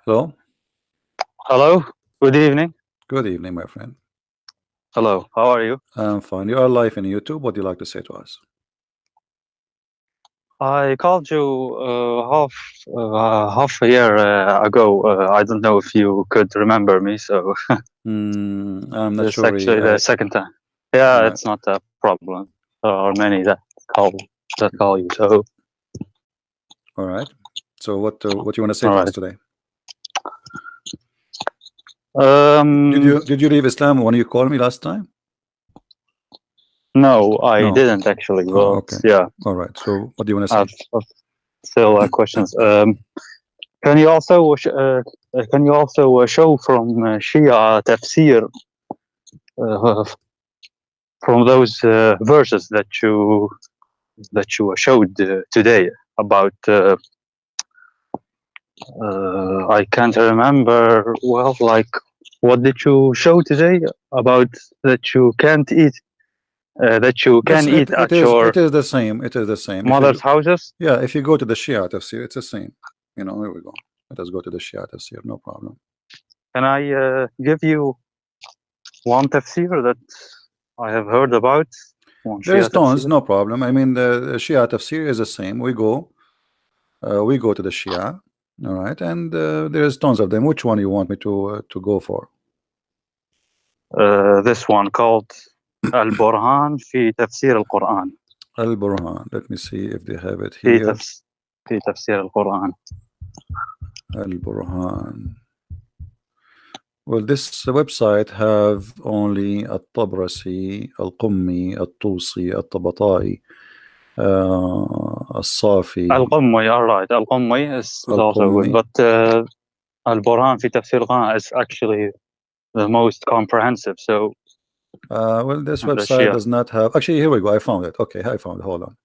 Hello. Hello, good evening. Good evening, my friend. Hello, how are you? I'm fine. You are live in YouTube. What do you like to say to us? I called you half a year ago. I don't know if you could remember me, so I'm not this is sure. actually the second time. Yeah, Right. it's not a problem. There are many call call you. So, All right. So what you want to say all to us right. today? Did Um, you did you leave Islam when you called me last time? no, I No. didn't actually. Oh, But okay. yeah, All right. So what do you want to I've, say? I've still questions. Can you also show from Shia tafsir uh, from those verses that you showed today about I can't remember well, like what did you show today about that you can't eat that you This can it, eat it at is your it is the same. It is the same. If mother's you houses? Yeah, if you go to the Shia tafsir, it's the same. Here we go. Let us go to the Shia tafsir. No problem. Can I give you one tafsir that I have heard about? One There is Shia tons. tafsir? No problem. I mean, the Shia tafsir is the same. We go to the Shia, all right, and there's tons of them. Which one you want me to go for? This one called Al-Burhan fi Tafsir al-Quran. Al-Burhan. Let me see if they have it في here. في تفسير القرآن. Al-Burhan. Well, this website have only Al-Tabrasi, Al-Qummi, Al-Tusi, Al-Tabata'i, Al-Safi, Al-Qummi, all right. Al-Qummi is also good, Al-Qummi. but Al-Burhan fi Tafsir al-Quran is actually the most comprehensive. So Well, this the website Shia does not have. Actually, here we go. I found it. Okay, I found it. Hold on.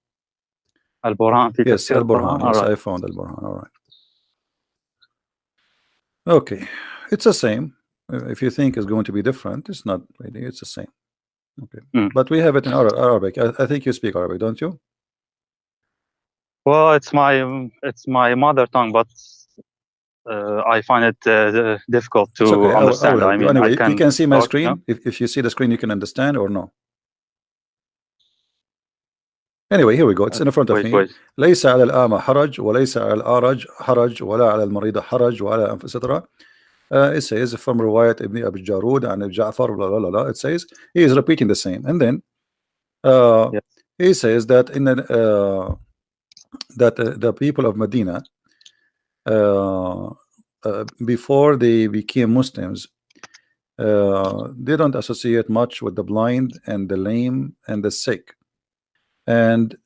Al-Burhan fi Yes, Tafsir Al-Burhan. al-Quran, all Yes, right. I found Al-Burhan. All right. Okay, it's the same. If you think it's going to be different, it's not really. It's the same. Okay, Mm. but we have it in Arabic. I think you speak Arabic, don't you? Well, it's my mother tongue, but I find it difficult It's to okay. I will understand. I help you. mean, I Anyway, you can can see my talk, you know. screen. If you see the screen, you can understand or no. Anyway, here we go. It's in front of me. Wait. ليس على الأعمى حرج وليس على الأعرج حرج ولا على المريض حرج ولا etc. It says from رواية ابن أبي الجارود عن جعفر blah, blah, blah, blah. It says he is repeating the same, and then uh, Yeah. he says that the people of Medina before they became Muslims, they don't associate much with the blind and the lame and the sick, and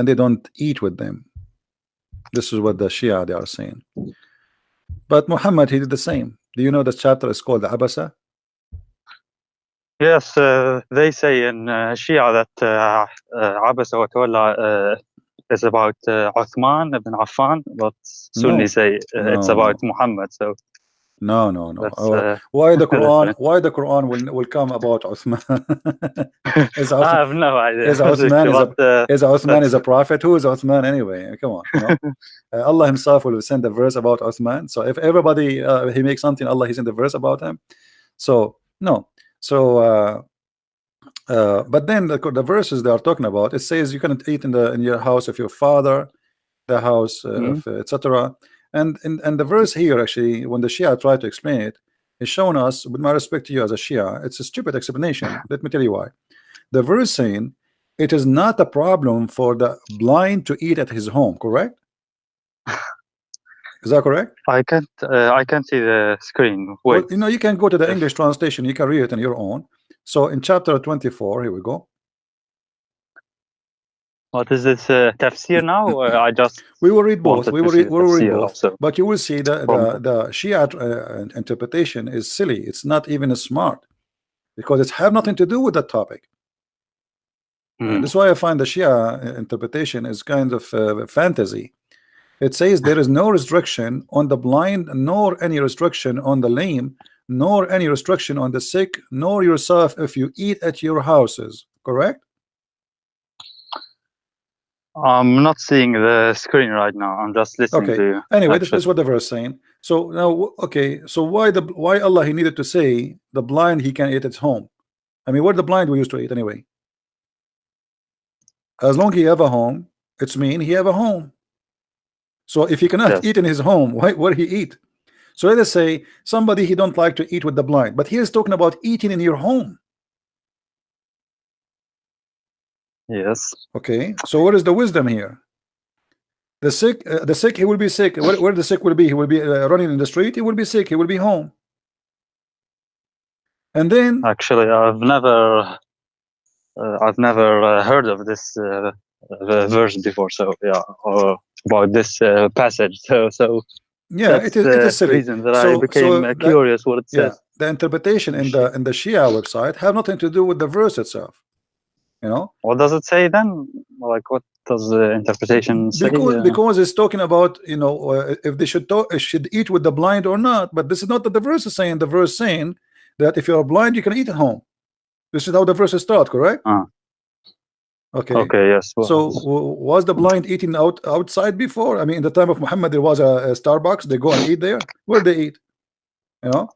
they don't eat with them. This is what the Shia they are saying. But Muhammad, he did the same. Do you know the chapter is called Abasa? Yes, they say in Shia that Abasa wa Tawalla is about Uthman ibn Affan, but Sunni No, say it's no, about no, Muhammad. So no. that's Why the Quran? different. Why the Quran will come about Uthman? is I Uthman have no idea, is Uthman honestly, is but a is Uthman that's is a prophet? Who is Uthman anyway? Come on, Allah Himself will send a verse about Uthman. So if everybody he makes something, Allah He sent a verse about him. So no. So but then the verses they are talking about, it says you cannot eat in your house of your father, the house Mhm. of etc. And the verse here actually, when the Shia try to explain it, is showing us, with my respect to you as a Shia, it's a stupid explanation. Let me tell you why. The verse saying it is not a problem for the blind to eat at his home, correct? Is that correct? I can't see the screen. Well, Wait, you can go to the if English translation, you can read it on your own. So in chapter 24, here we go. what is this tafsir now? I just We will read both. wanted to see the We will read tafsir both. also But you will see from. the Shia interpretation is silly. It's not even smart because it have nothing to do with that topic. Mhm. That's why I find the Shia interpretation is kind of fantasy. It says there is no restriction on the blind, nor any restriction on the lame, nor any restriction on the sick, nor yourself if you eat at your houses. Correct? I'm not seeing the screen right now. I'm just listening to Okay. you, Anyway, this actually. is what the verse is saying. So now, okay. So why Allah he needed to say the blind he can eat at home? I mean, what the blind we used to eat anyway. As long he have a home, it's mean he have a home. So if he cannot Yes. eat in his home, why where he eat? So let us say somebody he don't like to eat with the blind, but he is talking about eating in your home. Yes. Okay. So what is the wisdom here? The sick, he will be sick. Where the sick will be? He will be running in the street. He will be sick. He will be home. And then, Actually, I've never heard of this verse before. So yeah, or about this passage. So yeah, that's it the is silly. reason that I So became that, curious what it yeah, says. the interpretation in in Shia. the Shia website have nothing to do with the verse itself. You know, What does it say then? Like, what does the interpretation say? because it's talking about if they should eat with the blind or not. But this is not what the verse is saying. The verse saying that if you are blind, you can eat at home. This is how the verse start, correct? Ah, Okay. okay, yes. So Well, was the blind eating outside before? I mean, in the time of Muhammad, there was a Starbucks. They go and eat there. Where they eat, you know,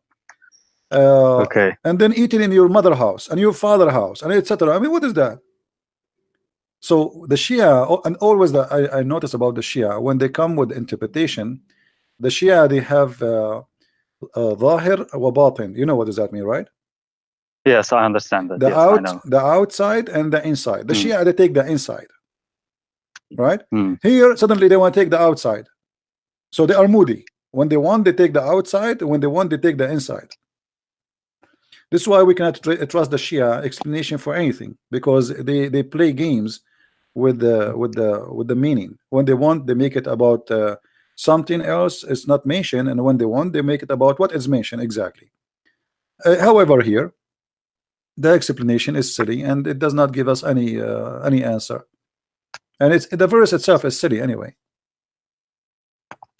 okay. and then eating in your mother house and your father house and etc. I mean, what is that? So the Shia and always I notice about the Shia when they come with interpretation, the Shia they have ظاهر وباطن. You know what does that mean, right? Yes, I understand that. The Yes, I know. the outside and the inside. The Mm, Shia they take the inside, right? mm. Here suddenly they want to take the outside. So they are moody. When they want, they take the outside. When they want, they take the inside. This is why we cannot trust the Shia explanation for anything, because they play games with the meaning. When they want, they make it about something else. It's not mentioned, and when they want, they make it about what is mentioned exactly. However, here the explanation is silly, and it does not give us any answer. And it's the verse itself is silly anyway.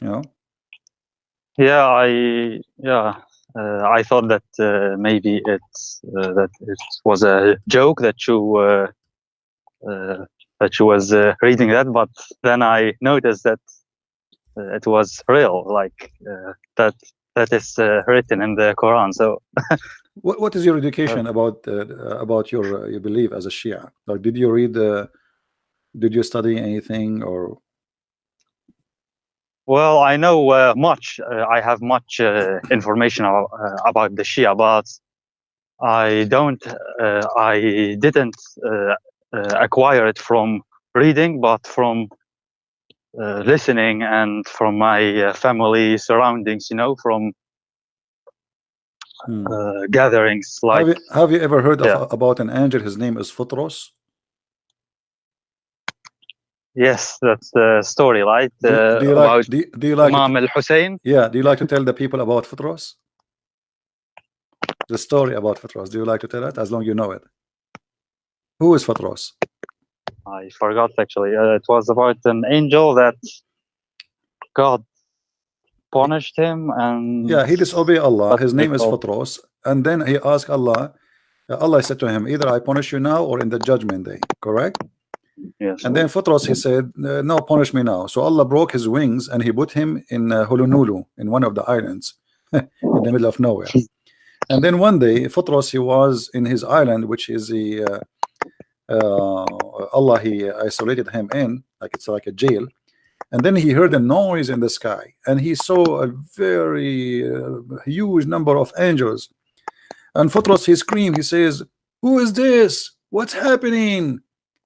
You know. Yeah. I thought that maybe that it was a joke that you was reading that, but then I noticed that it was real, like that is written in the Quran. So What is your uh, education about your belief as a Shia? Like, did you read? Did you study anything or? well, I know much. I have much information about the Shia, but I don't. I didn't acquire it from reading, but from listening and from my family surroundings. You know, from Hmm. gatherings. Like, Have you ever heard of yeah, about an angel? His name is Futros. yes, that's the story, right? Do you like About do you like to Imam al Hussein. yeah? Do you like to tell the people about Futros? The story about Futros. Do you like to tell it? As long you know it. Who is Futros? I forgot actually. It was about an angel that God punished him, and Yeah, he disobeyed Allah. that's His what they name is called. Futros, and then he asked Allah. Allah said to him, either I punish you now or in the judgment day. Correct? Yes. And then Futros, he said, no, punish me now. So Allah broke his wings and he put him in Hulunulu, in one of the islands in the middle of nowhere. And then one day, Futros, he was in his island, which is Allah, he isolated him in, like it's like a jail. And then he heard a noise in the sky and he saw a very huge number of angels. And Futros, he screamed, he says, who is this? What's happening?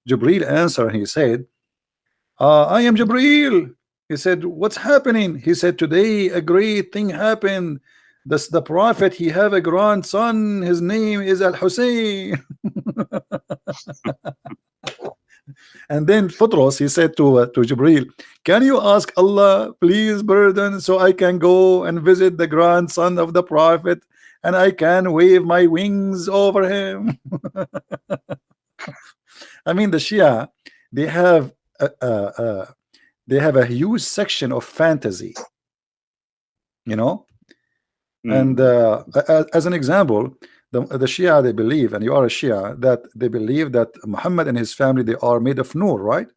Jibril answered, he said, I am Jibril. He said, what's happening? He said, today a great thing happened. The prophet, he have a grandson. His name is Al Hussein. And then Futros, he said to Jibril, can you ask Allah, please burden, so I can go and visit the grandson of the prophet and I can wave my wings over him. I mean, the Shia, they have they have a huge section of fantasy, you know. And Mm. as an example, the Shia, they believe, and you are a Shia, that they believe that Muhammad and his family, they are made of nur, right?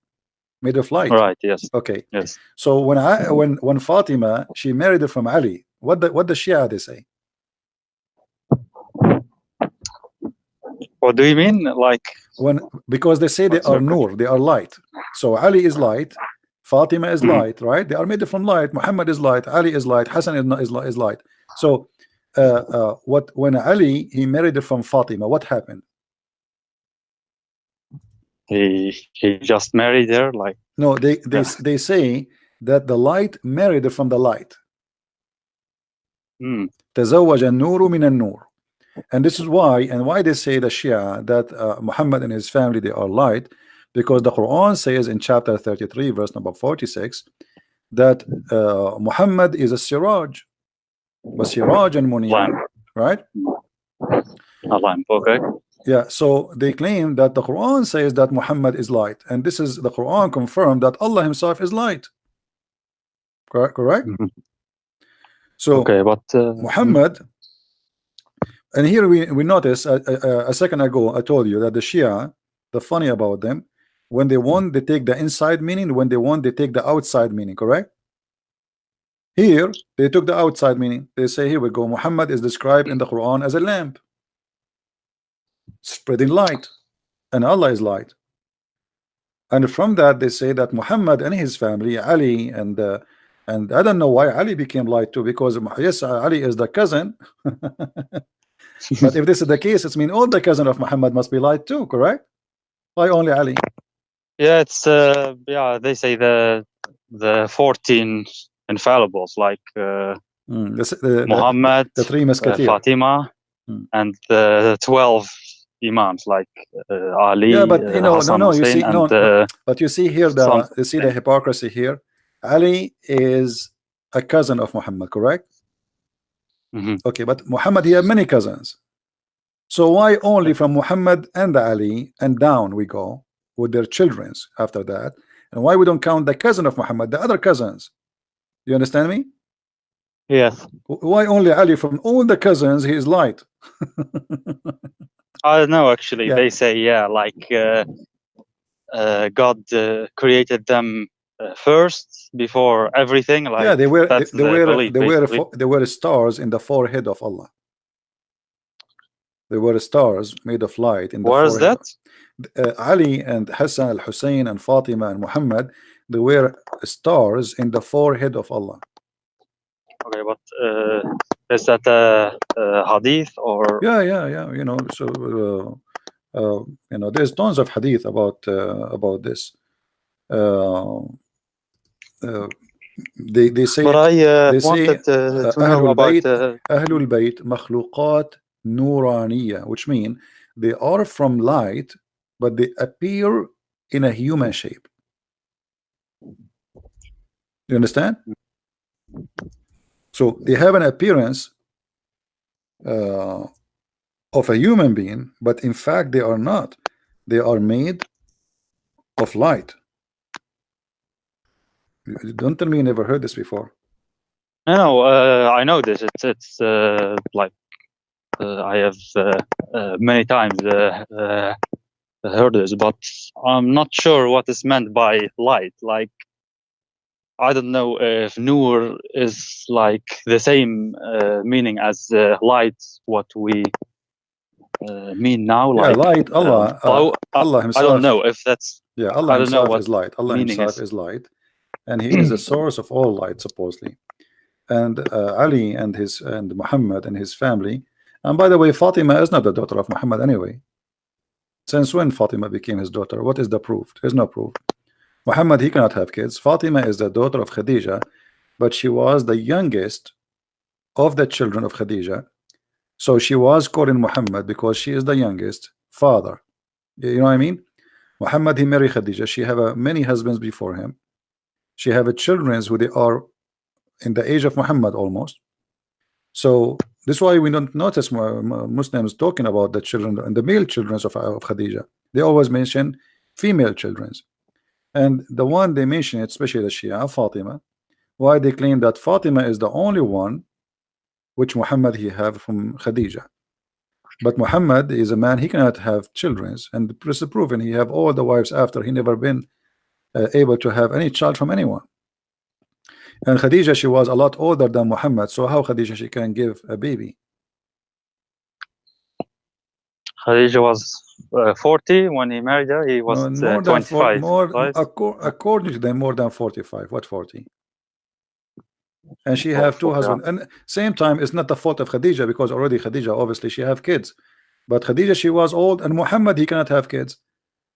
made of light. Right. Yes. Okay. Yes. So when Fatima, she married it from Ali, what the Shia they say? What do you mean? Like, Because they say they what's are your question? nur, they are light. So Ali is light, Fatima is Mhm. light, right? They are made from light. Muhammad is light, Ali is light, Hassan is light. So what when Ali he married it from Fatima, what happened? He just married her. Like, No, yeah. they say that the light married it from the light. Mm. تزوج النور من النور. And this is why they say the Shia that Muhammad and his family they are light, because the Quran says in chapter 33 verse number 46 that Muhammad is a siraj, وسراجا Lamp. منيرا, right? A lamp. Okay. Yeah, so they claim that the Quran says that Muhammad is light, and this is the Quran confirmed that Allah himself is light. Correct? Mhm. So Okay, but Muhammad, and here we notice a second ago I told you that the Shia, the funny about them, when they want they take the inside meaning, when they want they take the outside meaning, correct? Here they took the outside meaning. They say, here we go, Muhammad is described in the Quran as a lamp spreading light, and Allah is light. And from that they say that Muhammad and his family, Ali, and I don't know why Ali became light too, because yes, Ali is the cousin. But if this is the case, it means all the cousin of Muhammad must be light too, correct? Why only Ali? yeah, it's yeah. They say the 14 infallibles, like Muhammad, The three musketeers. Fatima, and the 12 imams, like Ali, Yeah, but you know, Hassan, you Hussein, see, and but you see here some. you see the hypocrisy here. Ali is a cousin of Muhammad, correct? Mhm. Okay, but Muhammad he had many cousins. So why only from Muhammad and Ali and down we go with their childrens after that? And why we don't count the cousin of Muhammad, the other cousins? You understand me? Yes. Why only Ali? From all the cousins he is light. I don't know. Actually, Yeah. they say like God created them first before everything. Like, Yeah, that's the belief, basically. they were stars in the forehead of Allah. They were stars made of light in the Where is forehead. that? Ali and Hassan al-Hussein and Fatima and Muhammad, they were stars in the forehead of Allah. Okay, but is that a hadith or? Yeah. You know, so you know, there's tons of hadith about this. Uh, uh, they say But I they say wanted to know Ahlul about. Bayt Ahlul Bayt makhluqat nuraniya, which mean they are from light, but they appear in a human shape. You understand? So they have an appearance of a human being, but in fact they are not. They are made of light. Don't tell me you never heard this before. No, I know this. It's like I have many times heard this, but I'm not sure what is meant by light. Like, I don't know if nur is like the same meaning as light, what we mean now. Yeah, Like, light. Allah, Allah I don't Himself. know if that's. Yeah, Allah I don't know Himself what is light. Allah meaning Himself is. is light, and He is the source of all light, supposedly. And Ali and Muhammad and his family. And by the way, Fatima is not the daughter of Muhammad anyway. Since when Fatima became his daughter? What is the proof? There's no proof. Muhammad, he cannot have kids. Fatima is the daughter of Khadija, but she was the youngest of the children of Khadija. So she was called in Muhammad because she is the youngest father. You know what I mean? Muhammad, he married Khadija. She have many husbands before him. She have children who they are in the age of Muhammad almost. So this is why we don't notice Muslims talking about the children and the male children of Khadija. They always mention female children. And the one they mention, especially the Shia, Fatima, why they claim that Fatima is the only one which Muhammad he have from Khadija. But Muhammad is a man, he cannot have children, and this is proven he have all the wives after, he never been able to have any child from anyone. And Khadija, she was a lot older than Muhammad, so how Khadija she can give a baby? Khadija was 40 when he married her. He was No, more than 25, right? according to them, more than 45. What 40? And she Oh, have two husbands. And same time, it's not the fault of Khadija, because already Khadija, obviously she have kids. But Khadija, she was old, and Muhammad, he cannot have kids.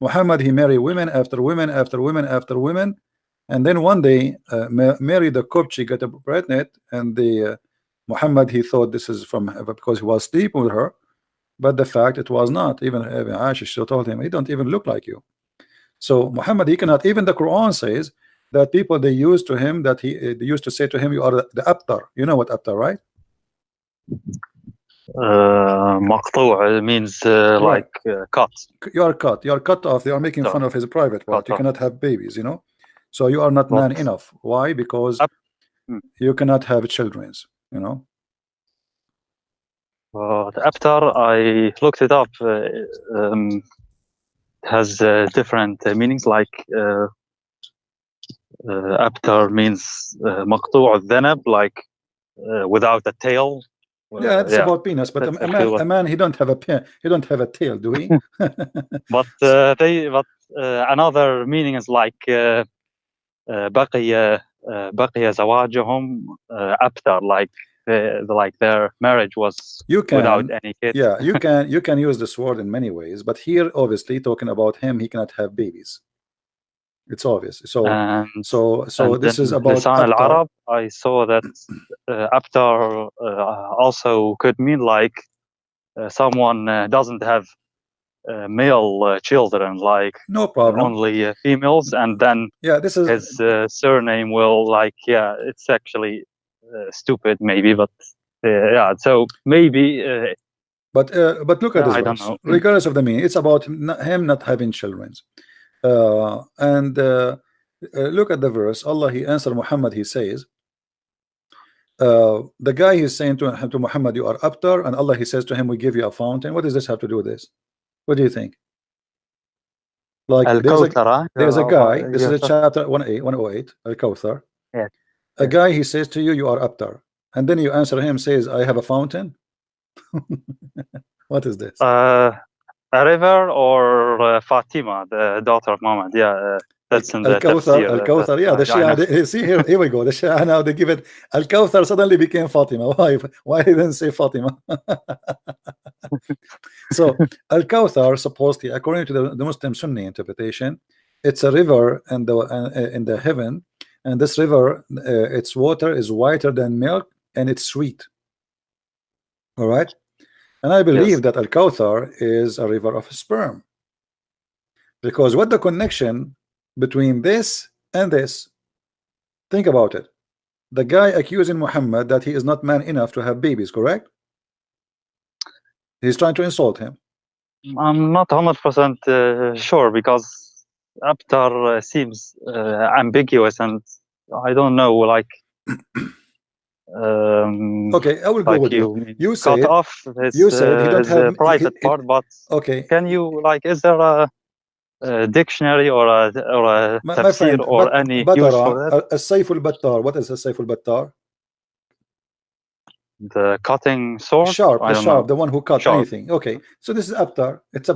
Muhammad, he married women after women after women after women, and then one day Mary the Copt, she got pregnant, and the Muhammad, he thought this is from because he was sleeping with her, but the fact it was not. Even Aisha, she told him, he don't even look like you. So Muhammad, he cannot. Even the Quran says that people, they used to him, that they used to say to him, you are the abtar. You know what abtar, right? مقطوع means Right. like cut. You are cut. You are cut off. They are making fun of his private part. You cannot have babies, you know. So you are not man enough. Why? Because you cannot have children, you know. After I looked it up, has different meanings. Like abtar means مقطوع الذنب, like without a tail. Yeah, it's about penis, but a man, he don't have a he don't have a tail, do he? But another meaning is like بقي زواجهم abtar, like their marriage was without any kids. Yeah, you can use this word in many ways, but here obviously talking about him, he cannot have babies. It's obvious. So this is about Lisan al-Arab. I saw that abtar also could mean like someone doesn't have male children, like no problem, only females, and then this is his surname will like it's actually stupid maybe, but yeah, so maybe but look at this I verse. don't know. Regardless of the meaning, it's about him not having children. Look at the verse. Allah, he answered Muhammad, he says, the guy he's saying to Muhammad, you are abtar, and Allah, he says to him, we give you a fountain. What does this have to do with this? What do you think? Like there's a guy, this is a chapter 108, Al-Kawthar. Yes. A guy, he says to you, you are abtar, and then you answer him, says, I have a fountain. What is this? A river, or Fatima, the daughter of Muhammad. Yeah, that's in the tafsir. Al-Kawthar, yeah, the Shia, see here we go. The Shia, now they give it, Al-Kawthar suddenly became Fatima. Why didn't say Fatima? So Al-Kawthar, supposedly, according to the Muslim Sunni interpretation, it's a river in the heaven, and this river, its water is whiter than milk, and it's sweet. All right, and I believe that Al-Kawthar is a river of sperm, because what the connection between this and this? Think about it. The guy accusing Muhammad that he is not man enough to have babies, correct? He's trying to insult him. I'm not 100% sure, because abtar seems ambiguous, and I don't know, like okay, I will go with you. You said cut off his, you said he don't have private part, but okay, can you, like, is there a dictionary or a tafsir friend, or any use for that? السيف البتار. What is السيف البتار? The cutting sword? Sharp, the one who cut anything. Okay, so this is abtar. It's a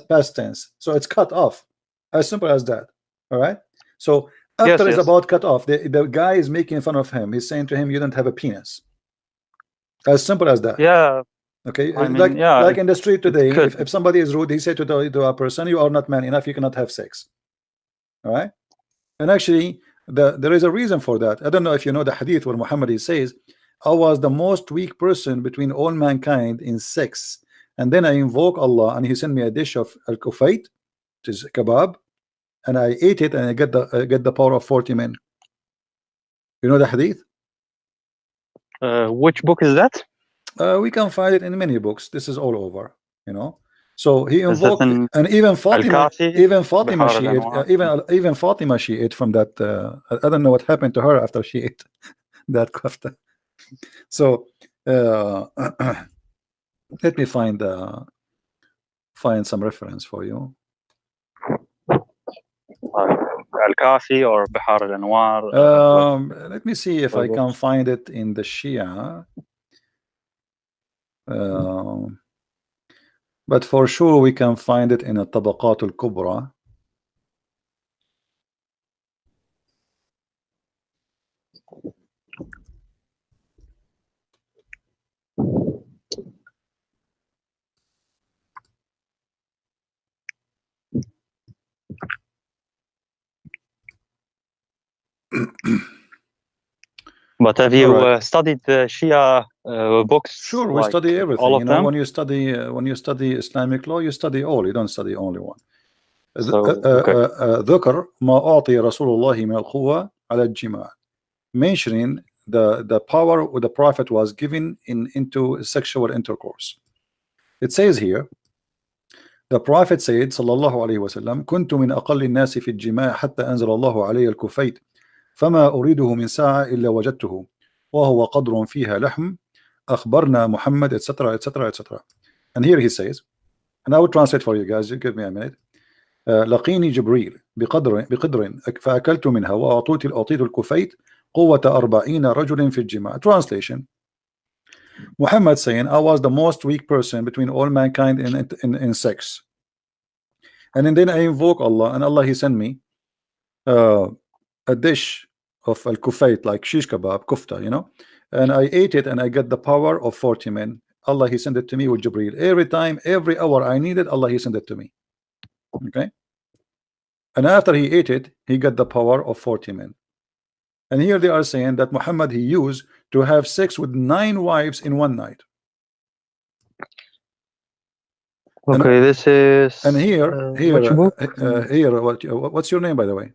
past tense, so it's cut off. As simple as that. All right. So abtar is about cut off. The guy is making fun of him. He's saying to him, "You don't have a penis." As simple as that. Yeah. Okay. I mean, like in the street today, if somebody is rude, he said to a person, "You are not man enough. You cannot have sex." All right. And actually, there is a reason for that. I don't know if you know the hadith where Muhammad says, I was the most weak person between all mankind in sex, and then I invoke Allah, and He sent me a dish of al-kufayt, which is kebab, and I ate it, and I get the power of 40 men. You know the hadith? Which book is that? We can find it in many books. This is all over, you know. So he invoked, and even Fatima, she ate, even Fatima, she ate from that. I don't know what happened to her after she ate that kafta. So let me find some reference for you. Al-Kafi or Bihar al-Anwar? Let me see if I can find it in the Shia. But for sure we can find it in a Tabaqat al-Kubra. But have you studied the Shia books? Sure, we study everything. All of you know, them? when you study Islamic law, you study all. You don't study only one. Okay. ذكر ما أعطي رسول الله من القوة على الجماع, mentioning the power the Prophet was given into sexual intercourse. It says here, the Prophet said صلى الله عليه وسلم كنت من أقل الناس في الجماع حتى أنزل الله علي الكفيت فما أريده من ساعة إلا وجدته وهو قدر فيها لحم أخبرنا محمد etc etc etc. And here he says, and I will translate for you guys, give me a minute. لقيني جبريل بقدر فأكلت منها وأعطيت الكفيت قوة 40 رجل في الجماع. Translation: Muhammad saying, I was the most weak person between all mankind in sex, and then I invoke Allah, and Allah he sent me a dish of al-kufayt, like shish kebab, kufta, you know, and I ate it and I get the power of 40 men. Allah he sent it to me with Jibreel. Every time, every hour I needed, Allah he sent it to me. Okay, and after he ate it, he got the power of 40 men. And here they are saying that Muhammad he used to have sex with 9 wives in one night. Okay, this is. And here, which book? What's your name, by the way?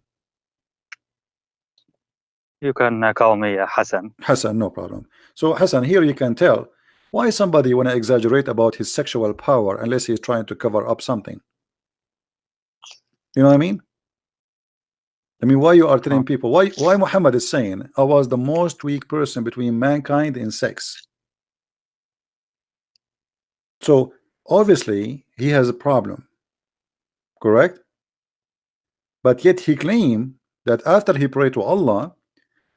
You can call me Hassan. Hassan, no problem. So Hassan, here you can tell why somebody want to exaggerate about his sexual power unless he's trying to cover up something. You know what I mean? I mean, why you are telling people, why Muhammad is saying, I was the most weak person between mankind in sex. So obviously he has a problem, correct? But yet he claimed that after he prayed to Allah,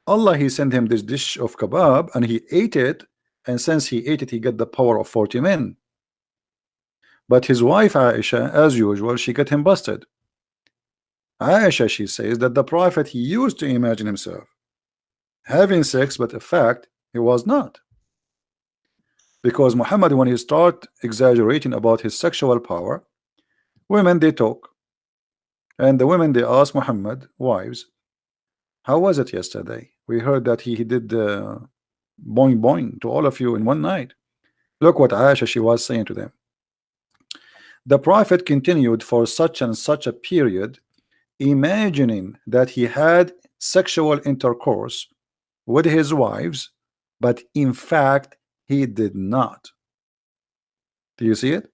Allah he sent him this dish of kebab and he ate it, and since he ate it he got the power of 40 men. But his wife Aisha, as usual, she got him busted. Aisha, she says that the Prophet he used to imagine himself having sex, but in fact he was not, because Muhammad, when he start exaggerating about his sexual power, women they talk, and the women they ask Muhammad, wives, how was it yesterday? We heard that he did boing boing to all of you in one night. Look what Aisha she was saying to them. The Prophet continued for such and such a period, imagining that he had sexual intercourse with his wives, but in fact he did not. Do you see it?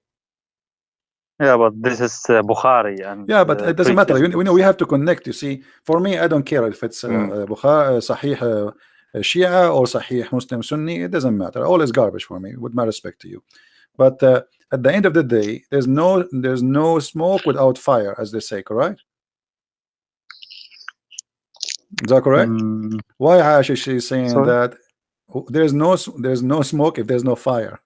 Yeah, but this is Bukhari, and yeah, but it doesn't matter. You know, we have to connect. You see, for me, I don't care if it's Bukhari, Sahih Shia or Sahih Muslim Sunni. It doesn't matter. All is garbage for me, with my respect to you. But at the end of the day, there's no smoke without fire, as they say, correct? Is that correct? Why Aisha she's saying that there's no smoke if there's no fire,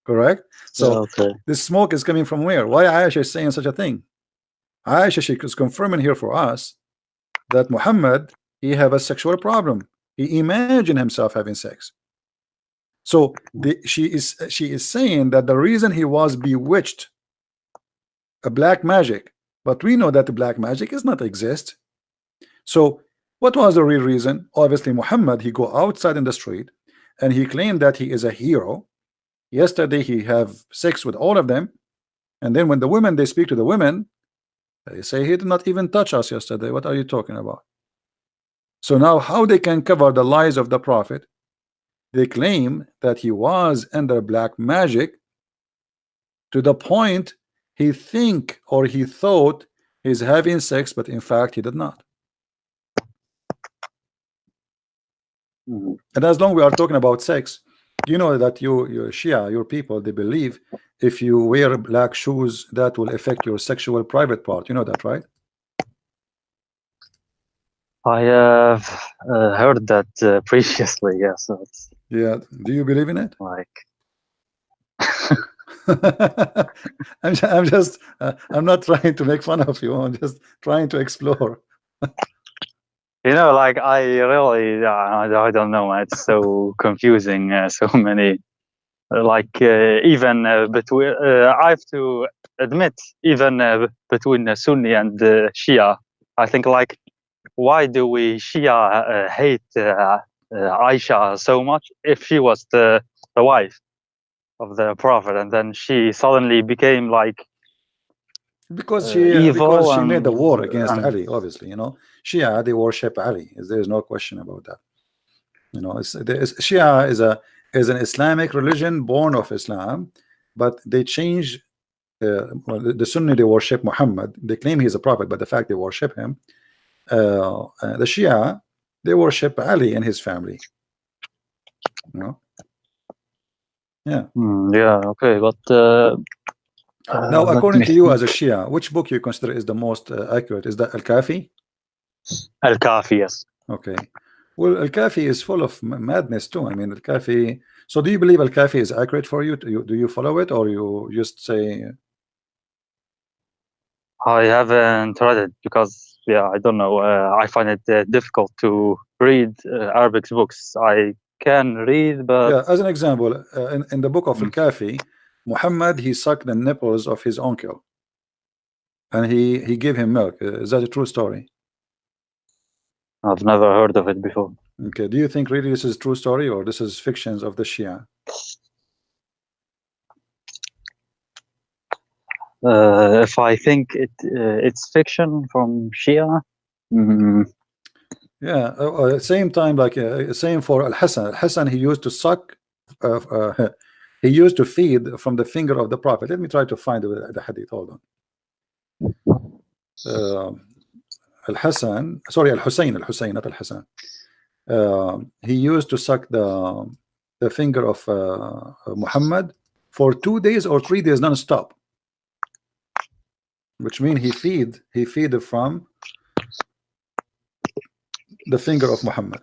correct? So this smoke is coming from where? Why Aisha is saying such a thing? Aisha she is confirming here for us that Muhammad he have a sexual problem. He imagined himself having sex. So she is saying that the reason he was bewitched, a black magic, but we know that the black magic is not exist. So what was the real reason? Obviously Muhammad he go outside in the street and he claimed that he is a hero. Yesterday he have sex with all of them, and then when the women they speak to the women, they say he did not even touch us yesterday. What are you talking about? So now how they can cover the lies of the Prophet? They claim that he was under black magic to the point he think or he thought he's having sex, but in fact he did not. And as long we are talking about sex, you know that your Shia, your people, they believe if you wear black shoes that will affect your sexual private part. You know that, right? I have heard that previously. Yes, it's Yeah. Do you believe in it? like I'm not trying to make fun of you. I'm just trying to explore. like I really I don't know. It's so confusing. So many even between I have to admit even between Sunni and Shia. I think like why do we Shia hate Aisha so much if she was the wife of the prophet and then she suddenly became like Because evil she made the war against and Ali, obviously, Shia, they worship Ali. There's no question about that. Shia is an Islamic religion born of Islam, but they change. Well, the Sunni, they worship Muhammad. They claim he's a prophet, but the fact they worship him. The Shia, they worship Ali and his family. Yeah. yeah, okay, but Now, let according me to you think. as a Shia, which book you consider is the most accurate? Is that Al-Kafi? Al-Kafi, yes. Okay. Well, Al-Kafi is full of madness too. I mean, Al-Kafi. So, do you believe Al-Kafi is accurate for you? Do you follow it, or you just say? I haven't read it because yeah, I don't know. I find it difficult to read Arabic books. I can read, but Yeah. As an example, in the book of mm, Al-Kafi, Muhammad, he sucked the nipples of his uncle, and he gave him milk. Is that a true story? I've never heard of it before. Okay. Do you think really this is a true story, or this is fictions of the Shia? If I think it's fiction from Shia, mm, Yeah. Same time, like same for Al-Hasan. Al-Hasan, he used to suck. He used to feed from the finger of the Prophet. Let me try to find the hadith. Hold on. Al-Hasan, sorry, Al-Hussein, not Al-Hasan. He used to suck the finger of Muhammad for 2 days or 3 days non-stop, which means he feed from the finger of Muhammad.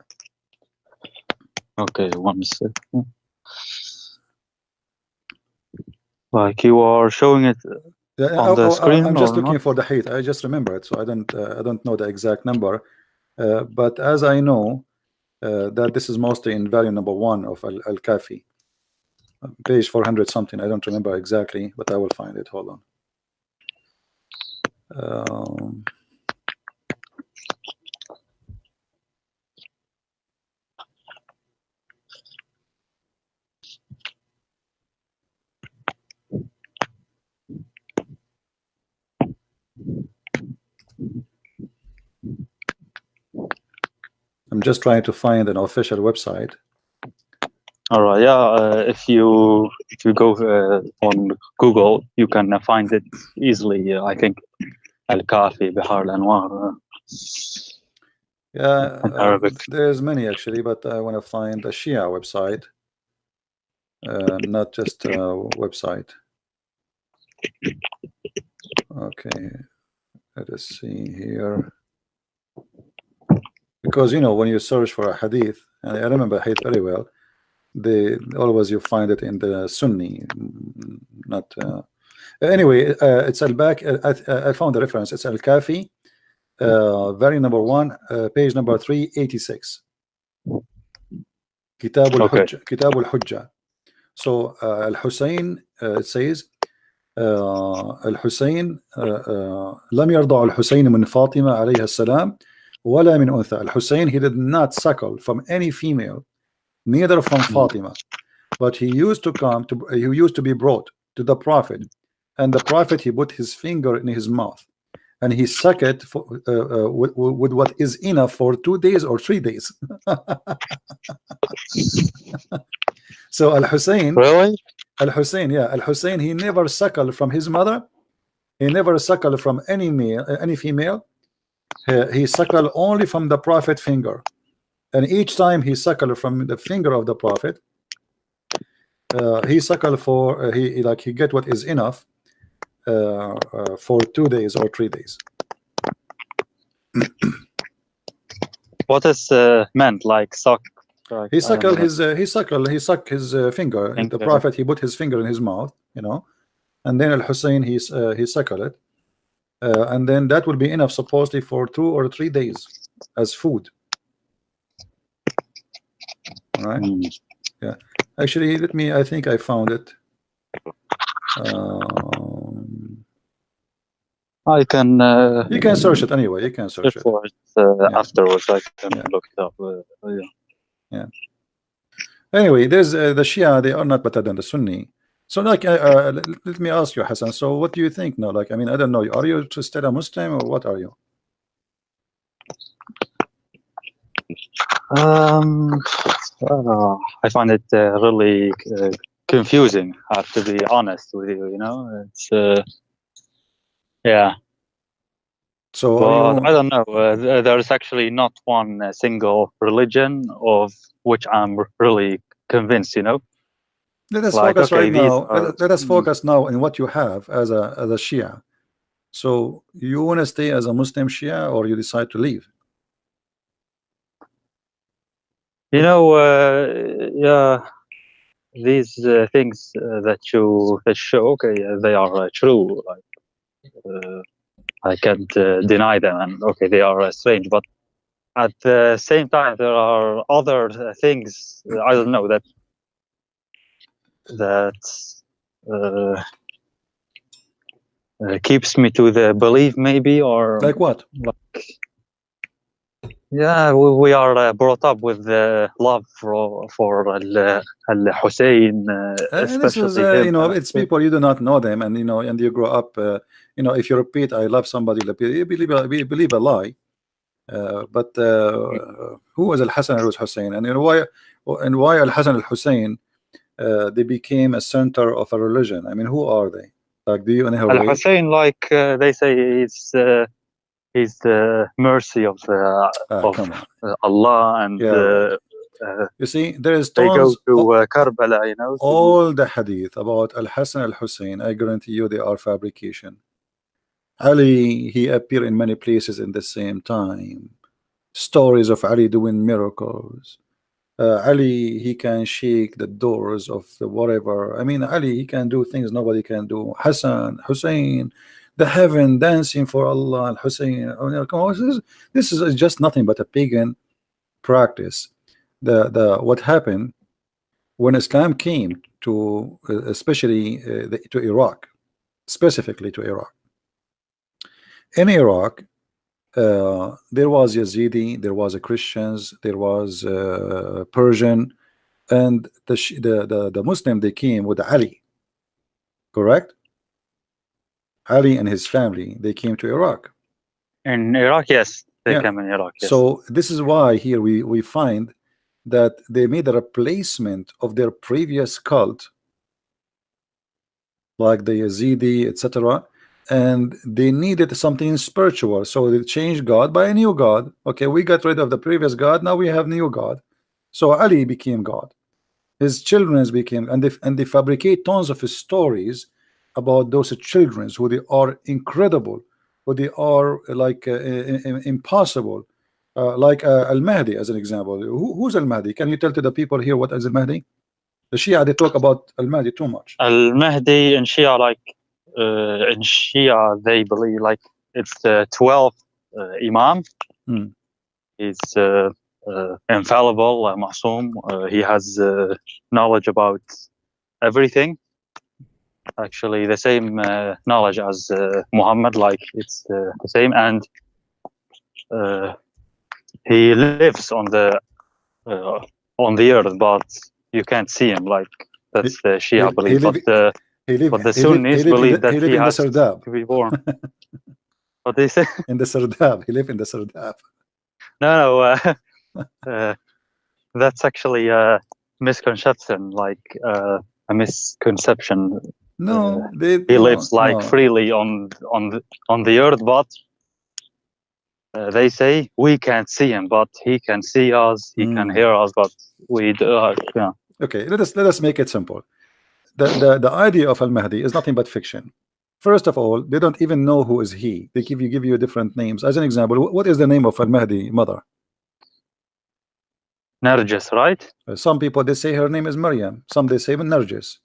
okay, one second. Like you are showing it on the I'm screen just or looking not? for the height. I just remember it, so I don't know the exact number. But as I know that this is mostly in value number 1 of Al-Kafi, page 400 something. I don't remember exactly, but I will find it. Hold on. Um, I'm just trying to find an official website. All right, yeah. If you go on Google, you can find it easily. I think Al-Kafi, Bihar al-Anwar Yeah, in Arabic. there's many actually, but I want to find a Shia website, not just a website. Okay, let us see here. Because when you search for a hadith, and I remember hadith very well, they always you find it in the Sunni, not anyway. It's al-Bak. I found the reference. It's Al-Kafi, very number 1, page number 386. Kitab Okay. al-Hujja. Kitab al-Hujja. So Al-Hussein, it says الحسين لم يرضع الحسين من فاطمة عليها السلام ولا من أنثى. Al-Hussein, he did not suckle from any female, neither from Fatima, but he used to be brought to the Prophet, and the Prophet, he put his finger in his mouth and he sucked it with what is enough for 2 days or 3 days. So Really? Al-Hussein, he never suckled from his mother. He never suckled from any female. He suckled only from the Prophet finger, and each time he suckled from the finger of the Prophet, he suckled for he get what is enough for 2 days or 3 days. What is meant like suck? Like, He I don't suckled know. his he sucked his finger. The Finger. Prophet, he put his finger in his mouth, and then Al Hussein, he suckled it, and then that will be enough supposedly for 2 or 3 days as food. All right. Mm. Yeah. Actually, let me. I think I found it. Um, I can you can search it anyway. You can search search it. for it Yeah. afterwards. I can Yeah. look it up. Yeah. Yeah. Anyway, there's the Shia. They are not better than the Sunni. So, like, let me ask you, Hassan. So, what do you think now? Like, I mean, I don't know. Are you still a Muslim or what are you? I find it really confusing. I have to be honest with you. You know, it's yeah. So, are But I you? don't know. There's actually not one single religion of which I'm really convinced. You know, Let us like focus okay, right these now. are. Let us focus now on what you have as a Shia. So, you want to stay as a Muslim Shia, or you decide to leave? You know, yeah, these things that show, okay, they are true. Like I can't deny them, and okay, they are strange. But at the same time, there are other things. I don't know that uh, keeps me to the belief, maybe, or Like what? like yeah, we are brought up with the love for Al Hussein, And this is, especially him. it's people you do not know them, and and you grow up. If you repeat, "I love somebody," you believe a lie. But who was Al Hassan al Hussein, and why Al Hassan al Hussein? They became a center of a religion. I mean, who are they? Like, do you know Al way? Hussein, like they say, he's the mercy of Come on. Allah, and Yeah, right. You see, there is they go tons. to Karbala, you know, to All the hadith about Al Hassan al Hussein, I guarantee you, they are fabrication. Ali, he appeared in many places in the same time. Stories of Ali doing miracles. Ali, he can shake the doors of the whatever. I mean, Ali, he can do things nobody can do. Hassan, Hussein, the heaven dancing for Allah, and Hussein. Oh, come on, this is just nothing but a pagan practice. The what happened when Islam came to, especially to Iraq, specifically to Iraq. In Iraq, there was Yazidi, there was a Christians, there was Persian, and the Muslim, they came with Ali, correct? Ali and his family, they came to Iraq. in Iraq. Yes, they Yeah. came in Iraq. Yes, So this is why here we find that they made a replacement of their previous cult, like the Yazidi, etc. And they needed something spiritual, so they changed God by a new God. Okay, we got rid of the previous God, now we have new God. So Ali became God. His children became, and they fabricate tons of stories about those children who they are incredible, who they are like impossible. Like Al Mahdi as an example. Who's Al Mahdi? Can you tell to the people here what is Al Mahdi? The Shia, they talk about Al Mahdi too much. Al Mahdi in Shia, like in Shia, they believe like it's the 12th Imam. Hmm. He's infallible, Masoom. He has knowledge about everything. Actually, the same knowledge as Muhammad, like it's the same, and uh, he lives uh, on the earth, but you can't see him. Like He, that's the he, Shia he belief, live but the Sunnis believe that he live he in the has Sardab. to be born. What they say? In the Sardab. He live in the Sardab. No, uh, that's actually a misconception, like a misconception. No, they He no lives like no. freely on the earth, but they say we can't see him, but he can see us. He can hear us, but we do. Yeah. Okay, let us make it simple. The idea of Al Mahdi is nothing but fiction. First of all, they don't even know who is he. They give you different names. As an example, what is the name of Al Mahdi mother? Nargis, right? Some people they say her name is Maryam. Some they say Nargis.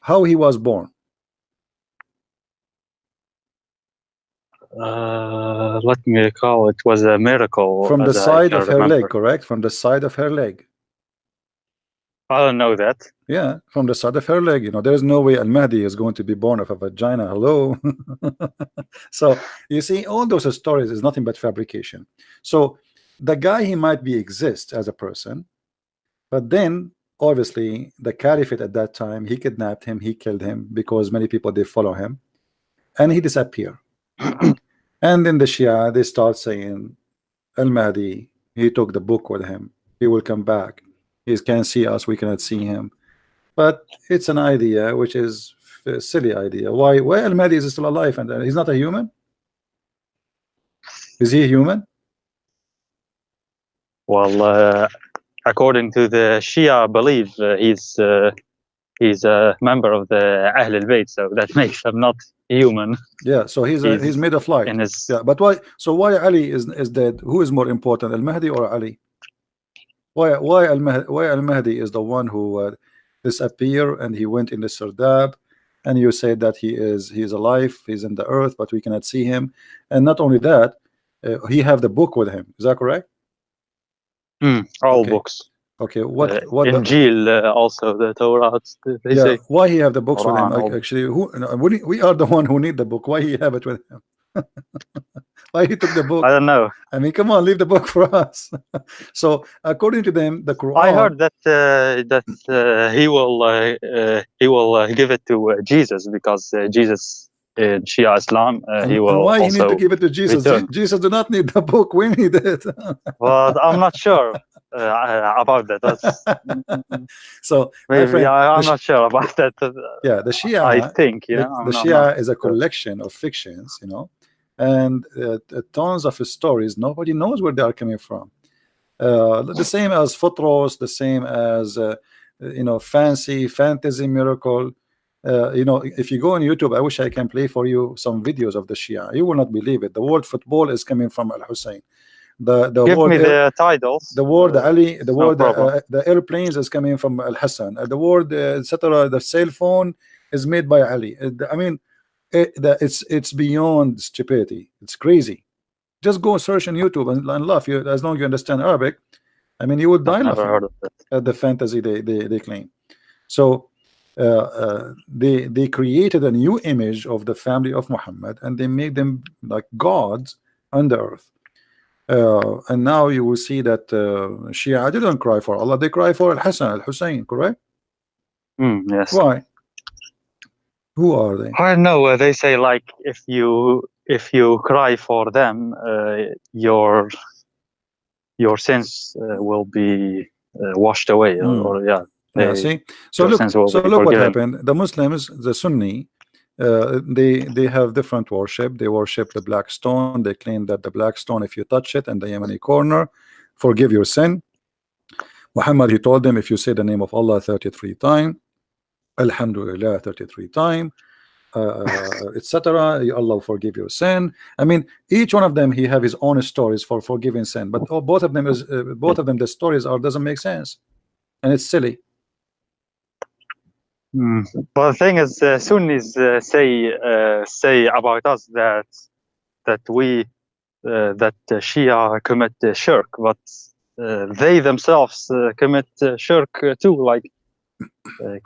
How he was born? Let me recall. It was a miracle, From the as I side can of her leg, remember. correct? From the side of her leg. I don't know that. Yeah, from the side of her leg. You know, there's no way Al-Mahdi is going to be born of a vagina. Hello. So you see, all those stories is nothing but fabrication. So the guy, he might be exist as a person, but then obviously the caliphate at that time, he kidnapped him, he killed him because many people they follow him, and he disappeared. And then the Shia they start saying Al-Mahdi, he took the book with him, he will come back, he can see us, we cannot see him. But it's an idea which is a silly idea. Why Al-Mahdi is still alive and he's not a human? Is he a human? Well, according to the Shia belief, he's a member of the Ahl al-Bayt, so that makes him not human. Yeah, so he's made of light. In his Yeah, but why? So why Ali is dead? Who is more important, Al-Mahdi or Ali? Why Al-Mahdi is the one who disappeared and he went in the Sardab, and you say that he is alive, he's in the earth, but we cannot see him. And not only that, he have the book with him. Is that correct? all Okay. books. Okay, what Injil, also the Torah. They yeah, say. why he have the books with him? Quran, Actually, we are the one who need the book. Why he have it with him? Why he took the book? I don't know. I mean, come on, leave the book for us. So according to them, the Quran. I heard that he will give it to Jesus, because Jesus in Shia Islam he will and why also he need to give it to Jesus? return. Jesus do not need the book. We need it. But I'm not sure about that. So maybe my friend, I'm not sure about that. Yeah, the Shia. I think the I'm Shia not is a sure. collection of fictions, you know, and tons of stories. Nobody knows where they are coming from. The same as Futros, the same as you know, fantasy miracle. You know, if you go on YouTube, I wish I can play for you some videos of the Shia. You will not believe it. The word football is coming from Al Hussein. The Give word me the titles. the word Ali, the word problem. the airplanes is coming from Al Hassan. The word etc. The cell phone is made by Ali. I mean, it's beyond stupidity. It's crazy. Just go search on YouTube and laugh. You, as long as you understand Arabic, I mean, you would die I've never laughing heard of that. at the fantasy they claim. So they created a new image of the family of Muhammad, and they made them like gods on the earth. And now you will see that Shia didn't cry for Allah; they cry for Al Hassan, Al Hussein. Correct? Yes. Why? Who are they? I don't know. They say, like, if you cry for them, your sins will be washed away, or yeah. Yeah, see. So Your sins will be look what forgiven. happened. The Muslims, the Sunni, they have different worship. They worship the black stone. They claim that the black stone, if you touch it in the Yemeni corner, forgive your sin. Muhammad, he told them, if you say the name of Allah 33 times, Alhamdulillah 33 times, etc., Allah will forgive your sin. I mean, each one of them, he have his own stories for forgiving sin, but both of them the stories are doesn't make sense, and it's silly. But the thing is, Sunnis say about us that we that Shia commit shirk, but they themselves commit shirk too, like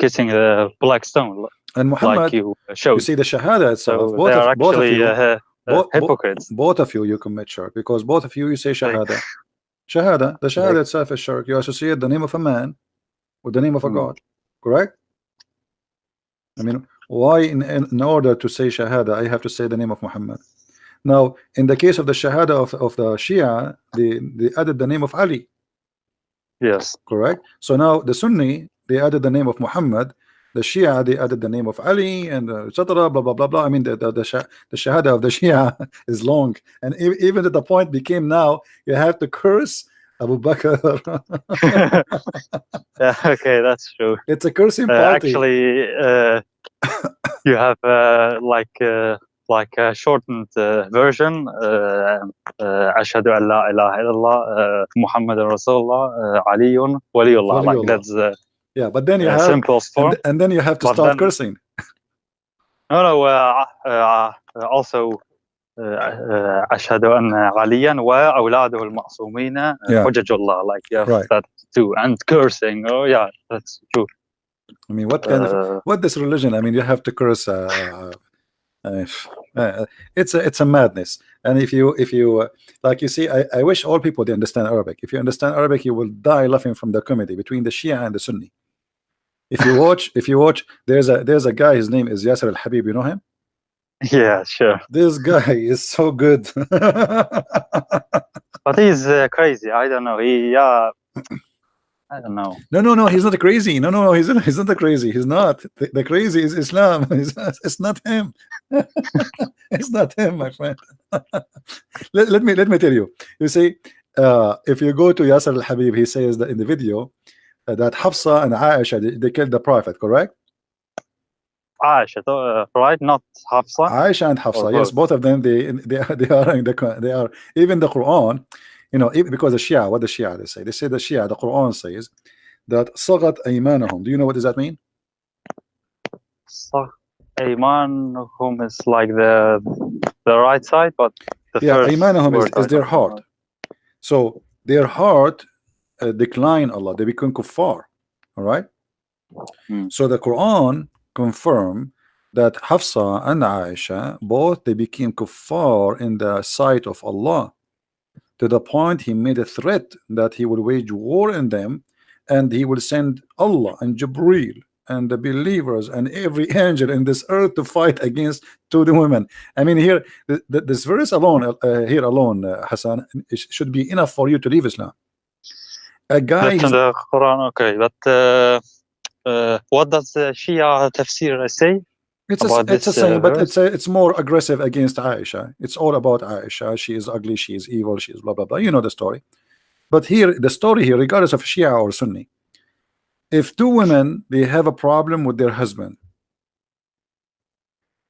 kissing the black stone, and Muhammad, like you showed. You see the Shahada itself. So they are actually hypocrites. Both of you commit shirk, because both of you say Shahada. The Shahada itself is shirk. You associate the name of a man with the name of a God, correct? I mean, why in order to say Shahada, I have to say the name of Muhammad? Now, in the case of the Shahada of the Shia, they added the name of Ali. Yes. Correct? So now the Sunni, they added the name of Muhammad. The Shia, they added the name of Ali, and etc. Blah blah blah blah. I mean, the Shahada of the Shia is long, and even at the point became now you have to curse Abu Bakr. Yeah, okay, that's true. It's a cursing party. Actually, you have like a shortened version. Ashhadu an la ilaha illallah, Muhammadan Rasulullah, Aliyun Waliullah. Like Waliullah. that's Yeah, but then you have simplest form. and then you have to But start then cursing. no, also أشهد أن عليا وأولاده المعصومين Yeah, حجج الله. Like you have right. that too, and cursing. Oh yeah, that's true. I mean, what kind of Uh, what this religion? I mean, you have to curse. It's a madness. And if you like, you see, I wish all people they understand Arabic. If you understand Arabic, you will die laughing from the comedy between the Shia and the Sunni. If you watch, there's a guy. His name is Yasser Al Habib. You know him? yeah, sure. This guy is so good. But he's crazy. I don't know. I don't know. No, he's not crazy. No, he's not crazy. He's not. The crazy is Islam. It's not him. It's not him, my friend. let me tell you. You see, if you go to Yasser Al Habib, he says that in the video that Hafsa and Aisha they killed the Prophet, correct? Aisha, right? Not Hafsa. Aisha and Hafsa, yes, both of them. They are even the Quran. You know, because the Shia, what the Shia they say? They say the Shia, the Quran says that sagat aymanahum. Do you know what does that mean? Aymanuhum is like the right side, but the Yeah, first aymanahum word is I their don't know. heart. So their heart decline Allah. They become kuffar. All right. So the Quran confirm that Hafsa and Aisha both they became kuffar in the sight of Allah, to the point he made a threat that he will wage war in them, and he will send Allah and Jibreel and the believers and every angel in this earth to fight against to the women. I mean, here this verse alone, here alone, Hassan, it should be enough for you to leave Islam. A guy That's in the Quran, okay, but what does the Shia tafsir say? It's a saying, but it's more aggressive against Aisha. It's all about Aisha. She is ugly, she is evil, she is blah blah blah. You know the story. But here, the story here, regardless of Shia or Sunni, if two women they have a problem with their husband,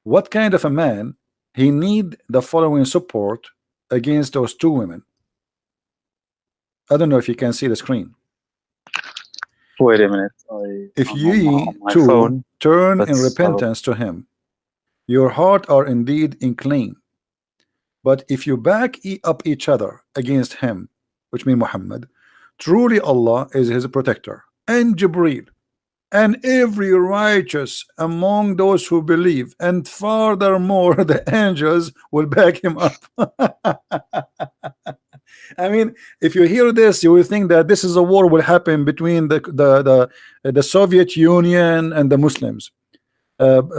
what kind of a man he need the following support against those two women? I don't know if you can see the screen. Wait a minute. If ye two turn in repentance to him, your heart are indeed inclined. But if you back up each other against him, which means Muhammad, truly Allah is his protector, and Jibreel, and every righteous among those who believe, and furthermore the angels will back him up. I mean, if you hear this, you will think that this is a war will happen between the Soviet Union and the Muslims,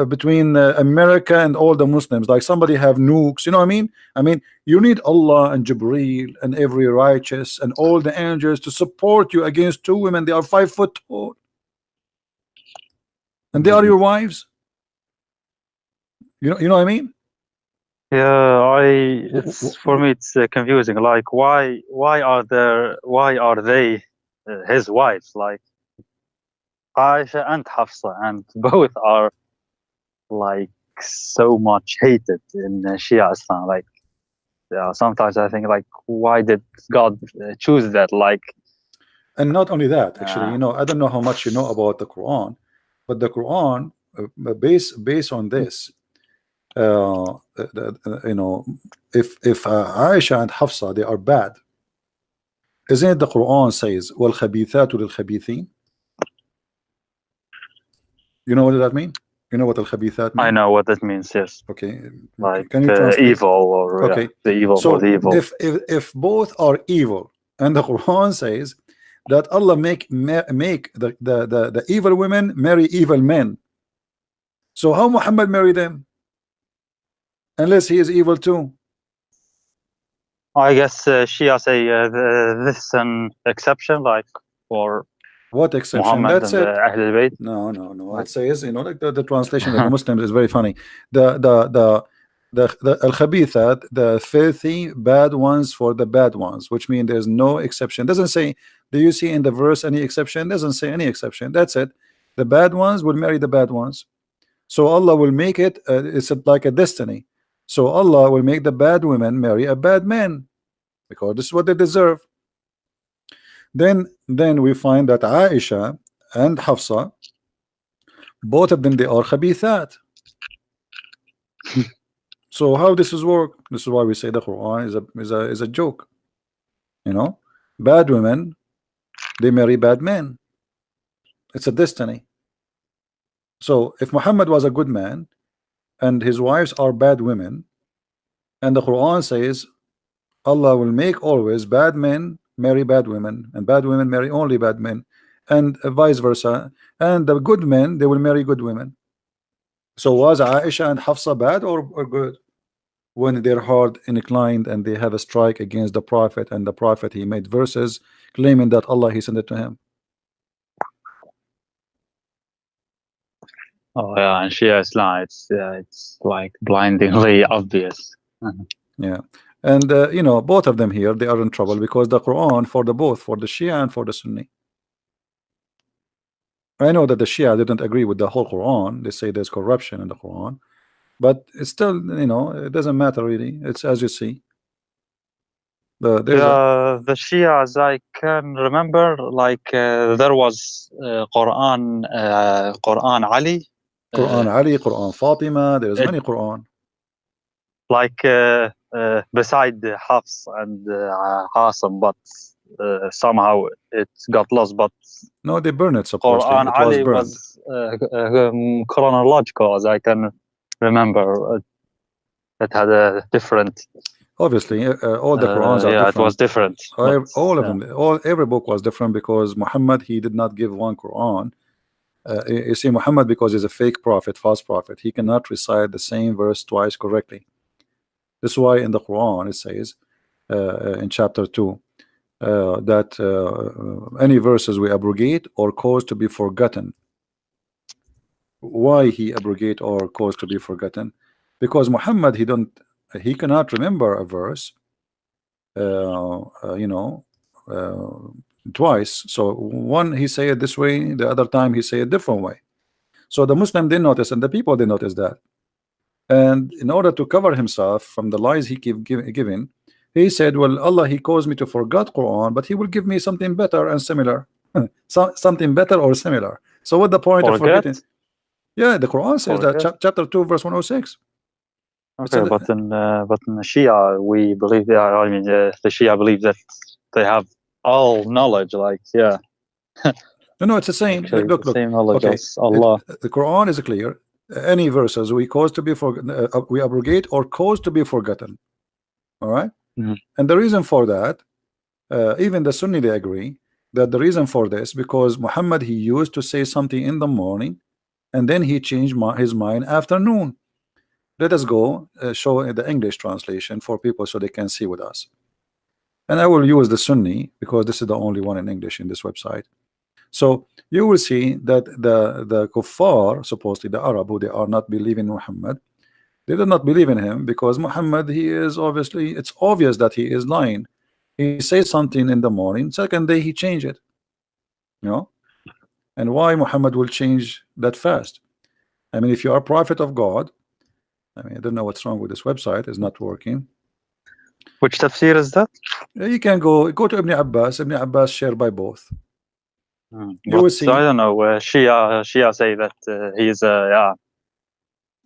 between America and all the Muslims. Like somebody have nukes, you know what I mean? I mean, you need Allah and Jibreel and every righteous and all the angels to support you against two women. They are 5 foot tall, and they are your wives. You know what I mean? Yeah, it's for me it's confusing. Like why are they his wives? Like Aisha and Hafsa, and both are like so much hated in Shia Islam. Like yeah, sometimes I think like why did God choose that? Like, and not only that, actually, you know, I don't know how much you know about the Quran, but the Quran based on this, you know, if Aisha and Hafsa they are bad, isn't it the Quran says wal khabithatu lil khabithin? You know what does that mean? You know what al khabithat mean? I know what that means, yes. Okay, Like can you translate? evil or okay, the evil so for the evil. if both are evil, and the Quran says that Allah make the evil women marry evil men, so how Muhammad marry them unless he is evil too? I guess Shia say this is an exception, like for what exception? Muhammad That's and it. Ahl al-Bayt. No. It says, you know, like the translation of the Muslims is very funny. The al khabithat, the filthy bad ones for the bad ones, which means there's no exception. Doesn't say. Do you see in the verse any exception? Doesn't say any exception. That's it. The bad ones will marry the bad ones. So Allah will make it. It's like a destiny So Allah will make the bad women marry a bad man because this is what they deserve. Then we find that Aisha and Hafsa, both of them, they are khabithat. So how this is work? This is why we say the Quran is a joke. You know, bad women, they marry bad men. It's a destiny. So if Muhammad was a good man and his wives are bad women, and the Quran says Allah will make always bad men marry bad women, and bad women marry only bad men, and vice versa, and the good men, they will marry good women. So was Aisha and Hafsa bad or good? When their heart inclined and they have a strike against the Prophet, and the Prophet, he made verses claiming that Allah, he sent it to him. Oh yeah, and Shia Islam, it's like blindingly obvious. Yeah. And you know, both of them here, they are in trouble because the Quran, for the both, for the Shia and for the Sunni. I know that the Shia didn't agree with the whole Quran. They say there's corruption in the Quran, but it's still, you know, it doesn't matter really. It's as you see. There's a The Shias, I can remember, like there was Quran Ali, Quran uh, Ali, Quran Fatima. There's it many Quran. like beside the Hafs and Qasim, but somehow it got lost. But No, they burned it supposedly. Quran It was Ali burned. was chronological, as I can remember. It had a different. Obviously, all the Qurans are Yeah, it was different. different. But All of yeah. them, every book was different because Muhammad, he did not give one Quran. You see, Muhammad, because he's a fake prophet, false prophet, he cannot recite the same verse twice correctly. This is why in the Quran it says in chapter 2 that any verses we abrogate or cause to be forgotten. Why he abrogate or cause to be forgotten? Because Muhammad, he cannot remember a verse you know, twice. So one he say it this way, the other time he say a different way. So the Muslim didn't notice, and the people didn't notice that. And in order to cover himself from the lies he giving, he said, "Well, Allah, He caused me to forget Quran, but He will give me something better and similar, something better or similar." So what the point of Forget? forgetting? Yeah, the Quran says that Forget? chapter 2, verse 106. It's Okay, a but in the Shia, we believe that. I mean, the Shia believe that they have all knowledge. Like, yeah, no, it's the same. actually, it's the Look. same knowledge Okay, as Allah. the Quran is clear. Any verses we cause to be we abrogate or cause to be forgotten. All right, Mhm. and the reason for that, even the Sunni, they agree that the reason for this, because Muhammad, he used to say something in the morning, and then he changed his mind afternoon. Let us go show the English translation for people so they can see with us. And I will use the Sunni because this is the only one in English in this website. So you will see that the kuffar, supposedly the Arab, who they are not believing Muhammad, they do not believe in him because Muhammad, he is obviously, it's obvious that he is lying. He says something in the morning, second day he change it, you know. And why Muhammad will change that fast? I mean, if you are a prophet of God, I mean, I don't know what's wrong with this website, it's not working. Which tafsir is that? You can go to Ibn Abbas. Ibn Abbas shared by both. You But will I see don't know. Shia say that he's yeah,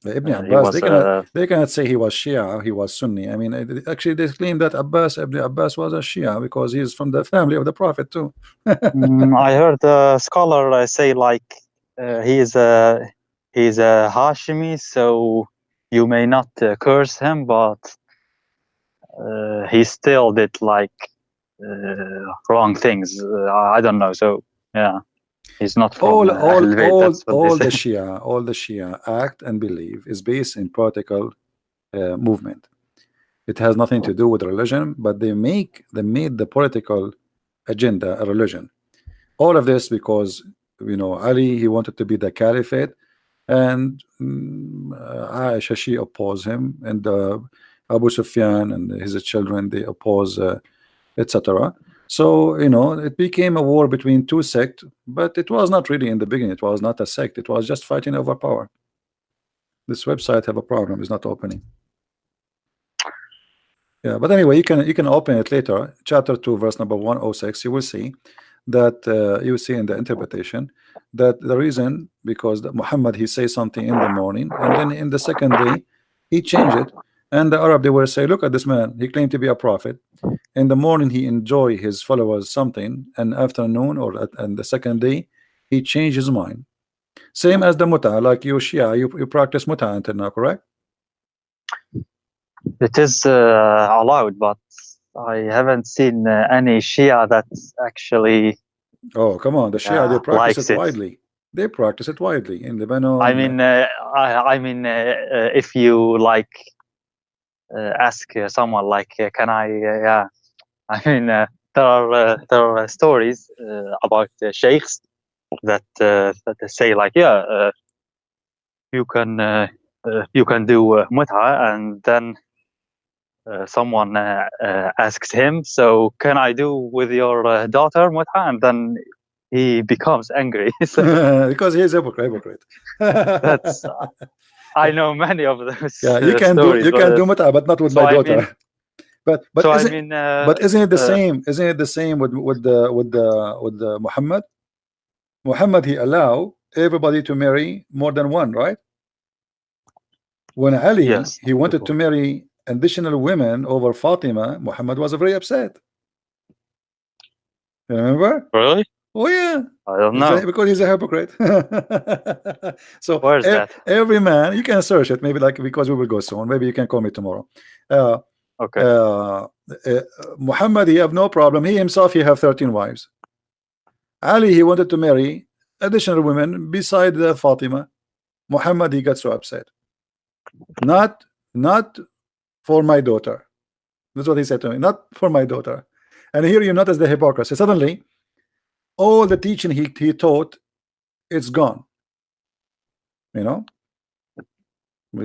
Ibn he Abbas, was they cannot say he was Shia, he was Sunni. I mean, actually, they claim that Ibn Abbas was a Shia because he is from the family of the Prophet too. I heard a scholar say like he's a Hashimi, so you may not curse him, but he still did like wrong things. I don't know. So yeah, he's not from Ahl Bayt. That's what they say. All the Shia act and believe is based in political movement. It has nothing to do with religion, but they made the political agenda a religion. All of this because, you know, Ali, he wanted to be the caliphate, and Aisha, she opposed him, and Abu Sufyan and his children, they oppose, etc. So, you know, it became a war between two sects, but it was not really in the beginning. It was not a sect. It was just fighting over power. This website have a problem. It's not opening. Yeah, but anyway, you can open it later. Chapter 2, verse number 106. You will see that you will see in the interpretation that the reason because Muhammad he say something in the morning and then in the second day he changed it, and the Arab they will say, look at this man, he claimed to be a prophet. In the morning he enjoy his followers something, and afternoon or and the second day he changed his mind. Same as the muta, like you Shia, you practice muta until now, correct? It is allowed, but I haven't seen any Shia that actually Oh, come on, the Shia they practice it likes it. widely. They practice it widely in I Lebanon. mean, if you like ask someone like, can I? Yeah, I mean, there are stories about sheikhs that they say like, yeah, you can do mut'a, and then someone asks him, so can I do with your daughter mut'a? And then he becomes angry. So Because he's a hypocrite. that's I know many of those Yeah, stories. you can do mut'a, but not with So my I mean, daughter. so I mean, but isn't it the same? Isn't it the same with the Muhammad? Muhammad he allow everybody to marry more than one, right? When Ali yes. he wanted to marry additional women over Fatima, Muhammad was very upset. Remember? Really? Oh yeah, I don't know. because he's a hypocrite. So Where's that? every man, you can search it. Maybe like because we will go soon. Maybe you can call me tomorrow. Uh, Okay. uh, Muhammad, he have no problem. He himself, he have 13 wives. Ali, he wanted to marry additional women beside Fatima. Muhammad, he got so upset. Not for my daughter. That's what he said to me. Not for my daughter. And here you notice the hypocrisy. Suddenly, all the teaching he taught, it's gone. You know,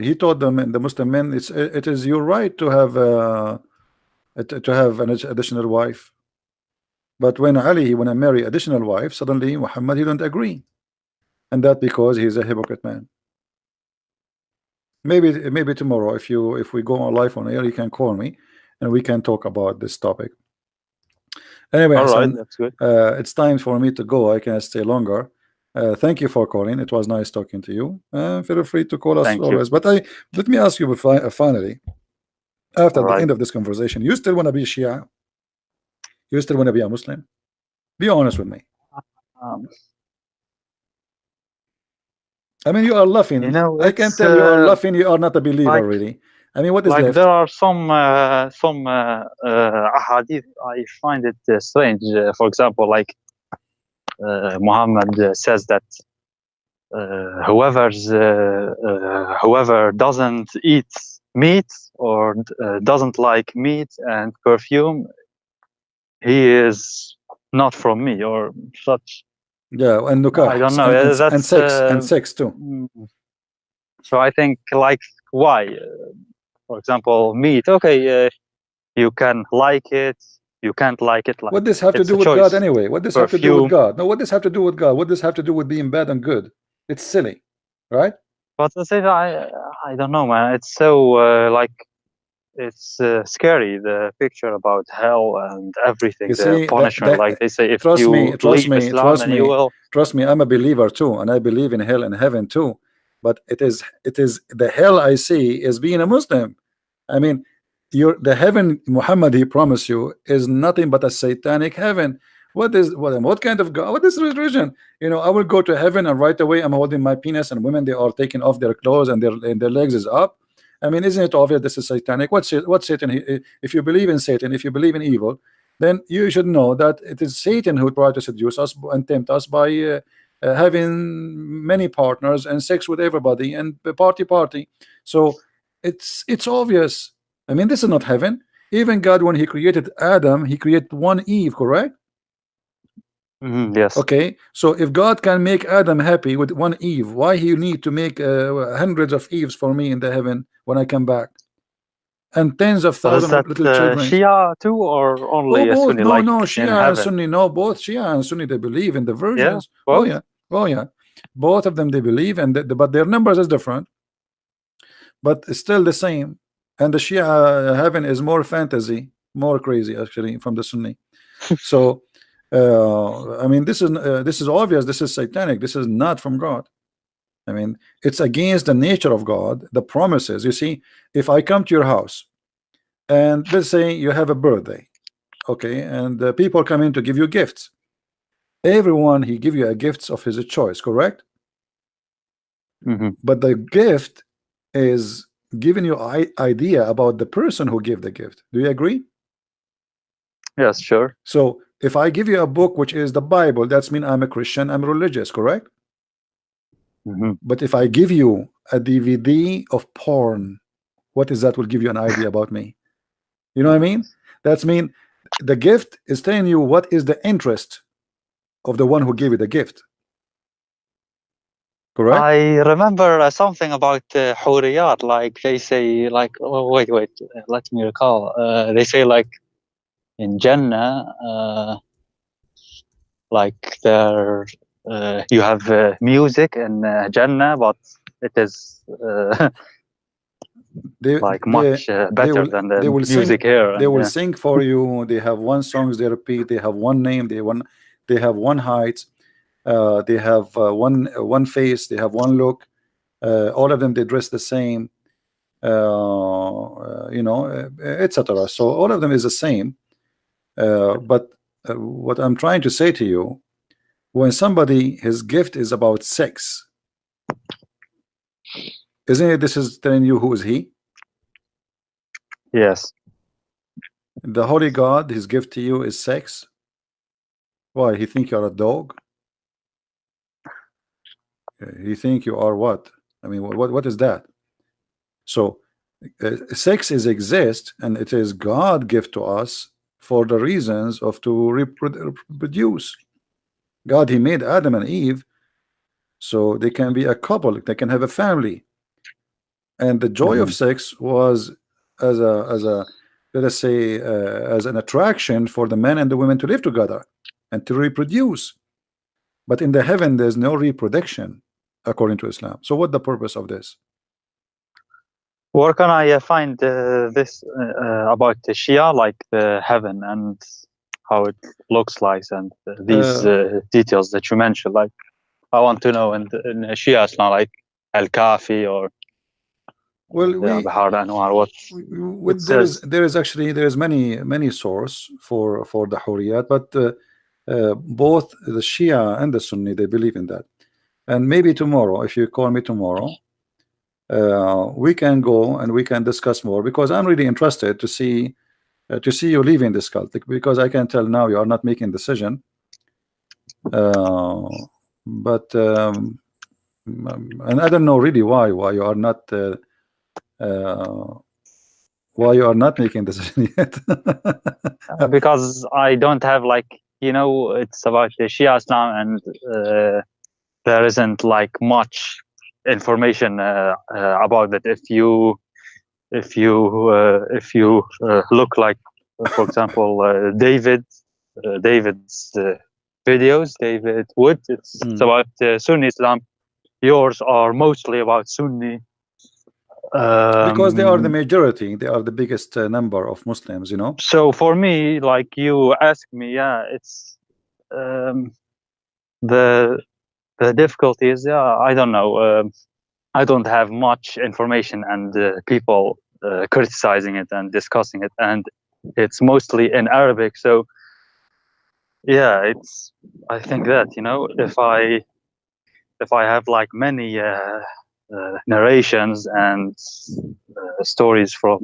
he taught them, the Muslim men, it is your right to have an additional wife. But when Ali he want to marry additional wife, suddenly Muhammad he don't agree, and that because he's a hypocrite man. Maybe tomorrow, if we go on live on air, you can call me and we can talk about this topic. Anyway, All right, Hassan, that's good. it's time for me to go. I can stay longer. Thank you for calling. It was nice talking to you. Feel free to call us Thank you. always. But let me ask you finally, after All the right. end of this conversation, you still want to be Shia? You still want to be a Muslim? Be honest with me. Um, I mean, you are laughing. you know, I can it's tell you are laughing. You are not a believer, like really. I mean, what is left? there are some ahadith. I find it strange. For example, like Muhammad says that whoever doesn't eat meat or doesn't like meat and perfume, he is not from me or such. Yeah, and I nukah don't know. and That's sex and sex too. so. I think like why, for example, meat. Okay, you can like it. You can't like it. Like What does have to it's do a with God choice. anyway? What does have to do with Perfume. God? No, what does have to do with God? What does have to do with being bad and good? It's silly, right? But the thing, I don't know, man. It's so like it's scary. The picture about hell and everything, You the see punishment. Like they say, if trust me, you leave Islam, then you will. trust me. I'm a believer too, and I believe in hell and heaven too. But it is the hell I see is being a Muslim. I mean, the heaven Muhammad he promised you is nothing but a satanic heaven. What kind of God? What is religion? You know, I will go to heaven and right away I'm holding my penis and women they are taking off their clothes and their legs is up. I mean, isn't it obvious this is satanic? What's Satan? If you believe in Satan, if you believe in evil, then you should know that it is Satan who tried to seduce us and tempt us by having many partners and sex with everybody and party. So it's obvious. I mean, this is not heaven. Even God, when He created Adam, He created one Eve, correct? Yes. Okay, so if God can make Adam happy with one Eve, why He need to make hundreds of Eves for me in the heaven when I come back, and tens of But is thousands of that little children? Shia too, or Oh, only a both. Sunni, No, like no, in Shia and heaven? Sunni. No, both Shia and Sunni they believe in the Yeah, virgins. Oh both. yeah, oh yeah. Both of them they believe, and but their numbers is different, but it's still the same. and the Shia heaven is more fantasy, more crazy actually from the Sunni. So I mean, this is obvious. This is satanic. This is not from God. I mean, it's against the nature of God, the promises. You see, if I come to your house and let's say you have a birthday, okay, and people come in to give you gifts. Everyone he give you a gifts of his choice, correct? Hmm. But the gift is giving you idea about the person who gave the gift. Do you agree? Yes, sure. So if I give you a book which is the Bible, that's mean I'm a Christian, I'm religious, correct? Hmm. But if I give you a DVD of porn, what is that will give you an idea about me? You know what I mean? That's mean the gift is telling you what is the interest of the one who gave you the gift, correct? I remember something about huriyat, like they say, like, oh, wait, let me recall. They say, like, in Jannah, like, there, you have music in Jannah, but it is they like they much they better will than they the will music sing, here. they And will sing for you. They have one songs they repeat, they have one name, they have one height, they have one face, they have one look, all of them they dress the same, you know, etc. So all of them is the same, but what I'm trying to say to you, when somebody his gift is about sex, isn't it, this is telling you who is he? yes, The holy God, his gift to you is sex. Why, he think you're a dog? He think you are what? I mean, what is that? So sex is exist, and it is God gift to us for the reasons of to reproduce. God, he made Adam and Eve so they can be a couple, they can have a family, and the joy hmm, of sex was as a let us say as an attraction for the men and the women to live together and to reproduce. But in the heaven there's no reproduction according to Islam. So what the purpose of this? where can I find this about the Shia, like the heaven and how it looks like, and these uh, details that you mentioned? Like, I want to know in Shia Islam, like Al Kafi or well, Bahar Anwar, what it there is says. actually there is many source for the Hurriyat, but both the Shia and the Sunni they believe in that. And maybe tomorrow, if you call me tomorrow, we can go and we can discuss more, because I'm really interested to see you leaving this cult, because I can tell now you are not making decision. Uh, but and I don't know really why you are not uh, making decision yet. Because I don't have, like, it's about the Shia Islam, and there isn't like much information about it. If you look, like, for example, David's videos, David Wood, it's Mm. about Sunni Islam. Yours are mostly about Sunni. Because they are the Um, majority, they are the biggest number of Muslims, you know. so for me, like you asked me, yeah, it's um, the the difficulty is, yeah, I don't know. I don't have much information, and people criticizing it and discussing it, and it's mostly in Arabic. So yeah, it's. I think that, if I have like many narrations and stories from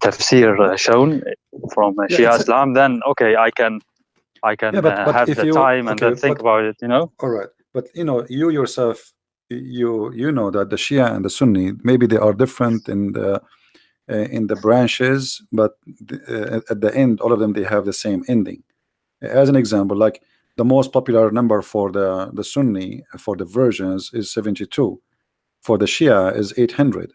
tafsir shown from Yeah, Shia it's Islam, then okay, I can yeah, but have if the you time and okay, then think but about it. all right, but you know, you yourself, you know that the Shia and the Sunni maybe they are different in the branches, but at the end, all of them they have the same ending. As an example, like the most popular number for the Sunni for the versions is 72. For the Shia is 800.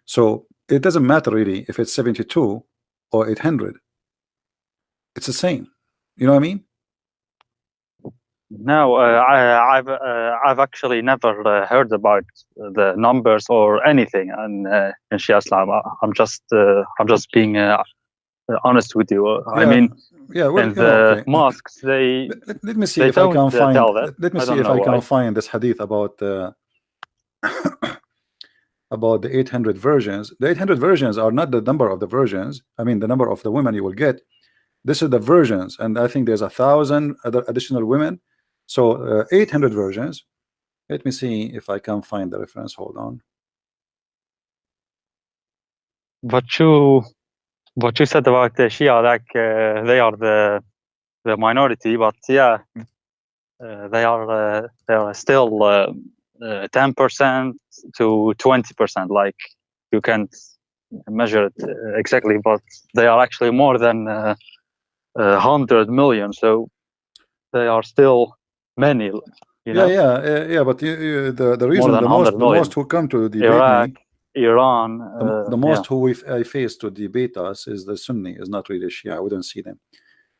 So it doesn't matter really if it's 72 or 800. It's the same. You know what I mean? No, I've actually never heard about the numbers or anything in Shia Islam. I'm just being honest with you. I Yeah, mean, yeah. Well, in you know, the okay. mosques, they Let me see they if I don't can find. tell that. Let me I see don't if know I can why. find this hadith about the 800 versions. The 800 versions are not the number of the versions. I mean, the number of the women you will get. This is the versions, and I think there's 1,000 other additional women. So 800 versions. Let me see if I can find the reference. Hold on. But you said about the Shia, like they are the minority, but yeah, they are still 10% to 20%. Like you can't measure it exactly, but they are actually more than 100 million. So they are still many, you know, Yeah. But the more reason than 100 the most million. who come to debate Iraq, me, Iran, the yeah. most who I face to debate us is the Sunni, is not really Shia. I wouldn't see them.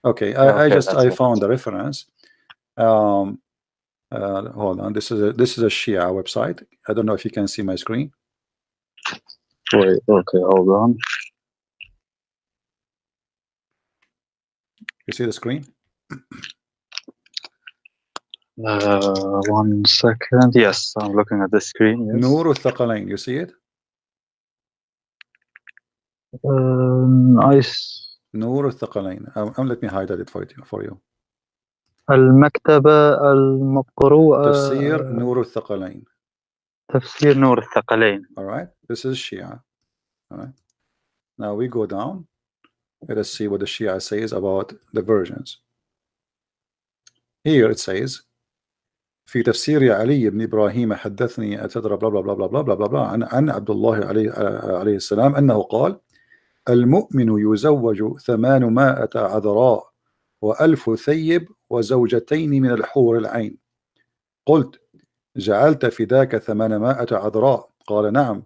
Okay, Okay, that's I it. found the reference. Hold on. This is a Shia website. I don't know if you can see my screen. Wait, okay, hold on. You see the screen? 1 second. Yes, I'm looking at the screen. Yes. Nur al-Thaqalain. You see it? I Nur al-Thaqalain. Let me highlight it for you. المكتبة المقروءة Tafsir Nur al-Thaqalain. تفسير نور الثقلين. All right. This is Shia. All right. Now we go down. Let us see what the Shia says about the versions. Here it says في تفسير علي بن إبراهيم حدثني أتدرى بلا بلا بلا بلا بلا بلا بلا عن عبد الله عليه السلام أنه قال المؤمن يزوج 800 عذراء و1000 ثيب وزوجتين من الحور العين. قلت جعلت فداك 800 عذراء؟ قال نعم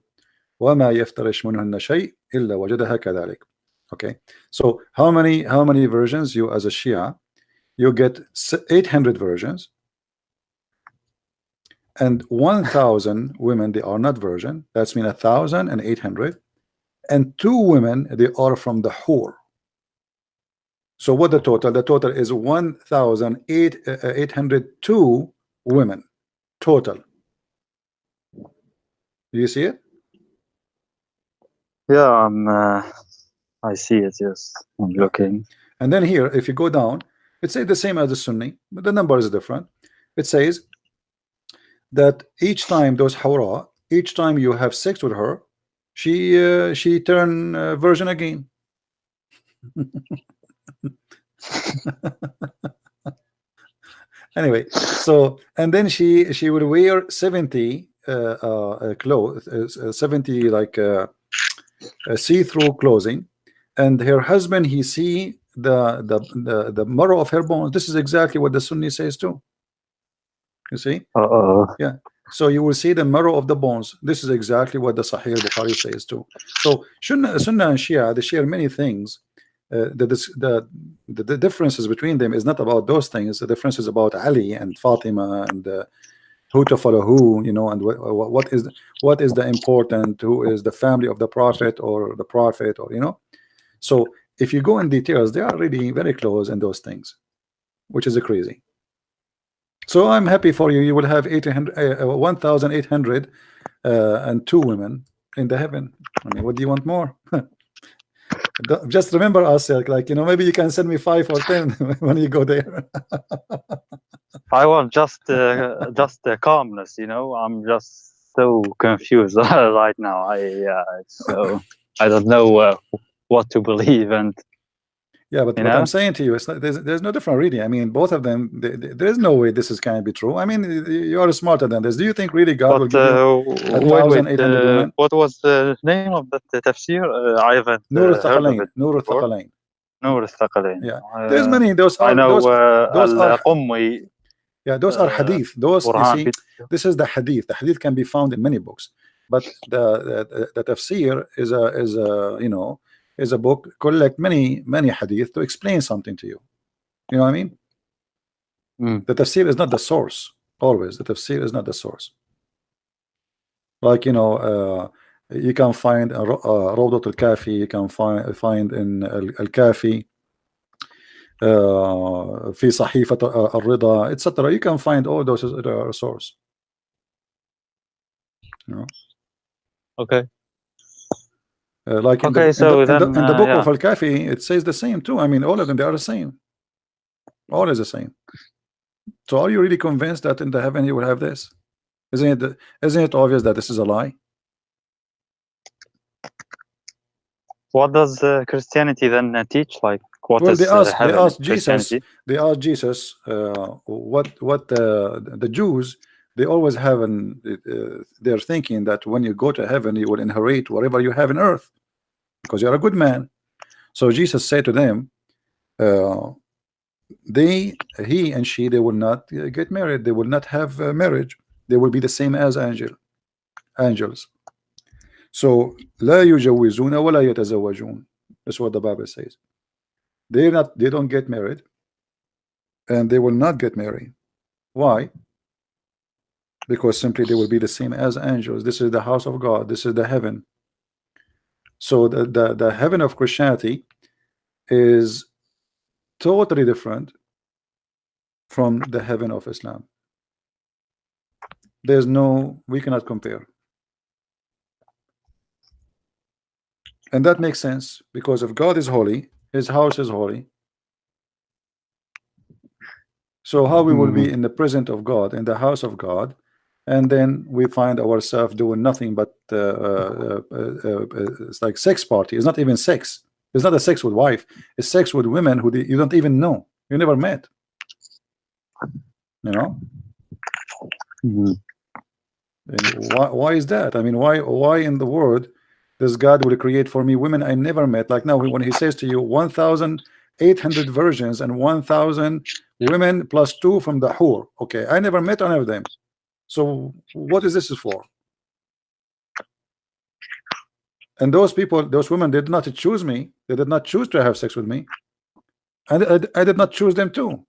وما يفترش منهن شيء إلا وجدها كذلك. Okay, so how many versions you as a Shia? You get 800 versions, and 1,000 women they are not virgin. That's mean 1,800, and 2 women they are from the whore. So what the total? The total is 1,802 women total. Do you see it? Yeah, I see it. Yes, I'm Yeah. looking. And then here, if you go down, it says the same as the Sunni, but the number is different. It says that each time those hawra, each time you have sex with her, she turn virgin again. Anyway, so and then she would wear 70 clothes, 70 like see-through clothing, and her husband he see the marrow of her bones. This is exactly what the Sunni says too. You see? Yeah. So you will see the marrow of the bones. This is exactly what the Sahih Bukhari says too. So Sunnah and Shia, they share many things. The differences between them is not about those things. The difference is about Ali and Fatima and who to follow who, you know, and what is the important, who is the family of the Prophet or the Prophet, or you know. So if you go in details, they are really very close in those things, which is crazy. So I'm happy for you. You will have 1,800 and 2 women in the heaven. I mean, what do you want more? Just remember us, like you know, maybe you can send me 5 or 10 when you go there. I want just calmness, you know. I'm just so confused right now. So I don't know what to believe, and Yeah, but you what know. I'm saying to you is there's no different reading. I mean, both of them, there's no way this is can be true. I mean, you are smarter than this. Do you think really God will But give you wait, 1,800 women? what was the name of that tafsir? I haven't Nur heard of al-Thaqalain, it Nur before. al-Thaqalain. نور الثقلين. Yeah, there's many. I know Those are القمي yeah, those are hadith. Those you برهان see, this is the hadith. The hadith can be found in many books, but the tafsir is a you know is a book collect many hadith to explain something to you. You know what I mean? Mm. The tafsir is not the source. Always, the tafsir is not the source. Like, you know, you can find Rawdat al-Kafi, you can find in al-Kafi, في صحيفة الرضا, etc. You can find all those source. You know? Okay. Like in Okay. So then, the book yeah. of al-Kafi, it says the same too. I mean, all of them, they are the same. All is the same. So are you really convinced that in the heaven you will have this? Isn't it obvious that this is a lie? What does Christianity then teach? Like, what Well, is they heaven in asked Jesus, Christianity? what the Jews, they always have they're thinking that when you go to heaven you will inherit whatever you have in earth because you're a good man. So Jesus said to them, uh, he and she, they will not get married, they will not have marriage, they will be the same as angels. So لا يجوزون ولا يتزوجون. That's what the Bible says. They don't get married and they will not get married. Why? Because simply they will be the same as angels. This is the house of God, this is the heaven. So the heaven of Christianity is totally different from the heaven of Islam. There's no, we cannot compare. And that makes sense because if God is holy, his house is holy. So how we will be in the presence of God, in the house of God, and then we find ourselves doing nothing but it's like sex party. It's not even sex. It's not a sex with wife. It's sex with women who you don't even know. You never met. You know. And why is that? I mean, why in the world does God will create for me women I never met? Like now, when he says to you 1,800 virgins and 1,000 women plus 2 from the whore. Okay, I never met any of them. So what is this for? And those people, those women did not choose me. They did not choose to have sex with me. And I did not choose them too.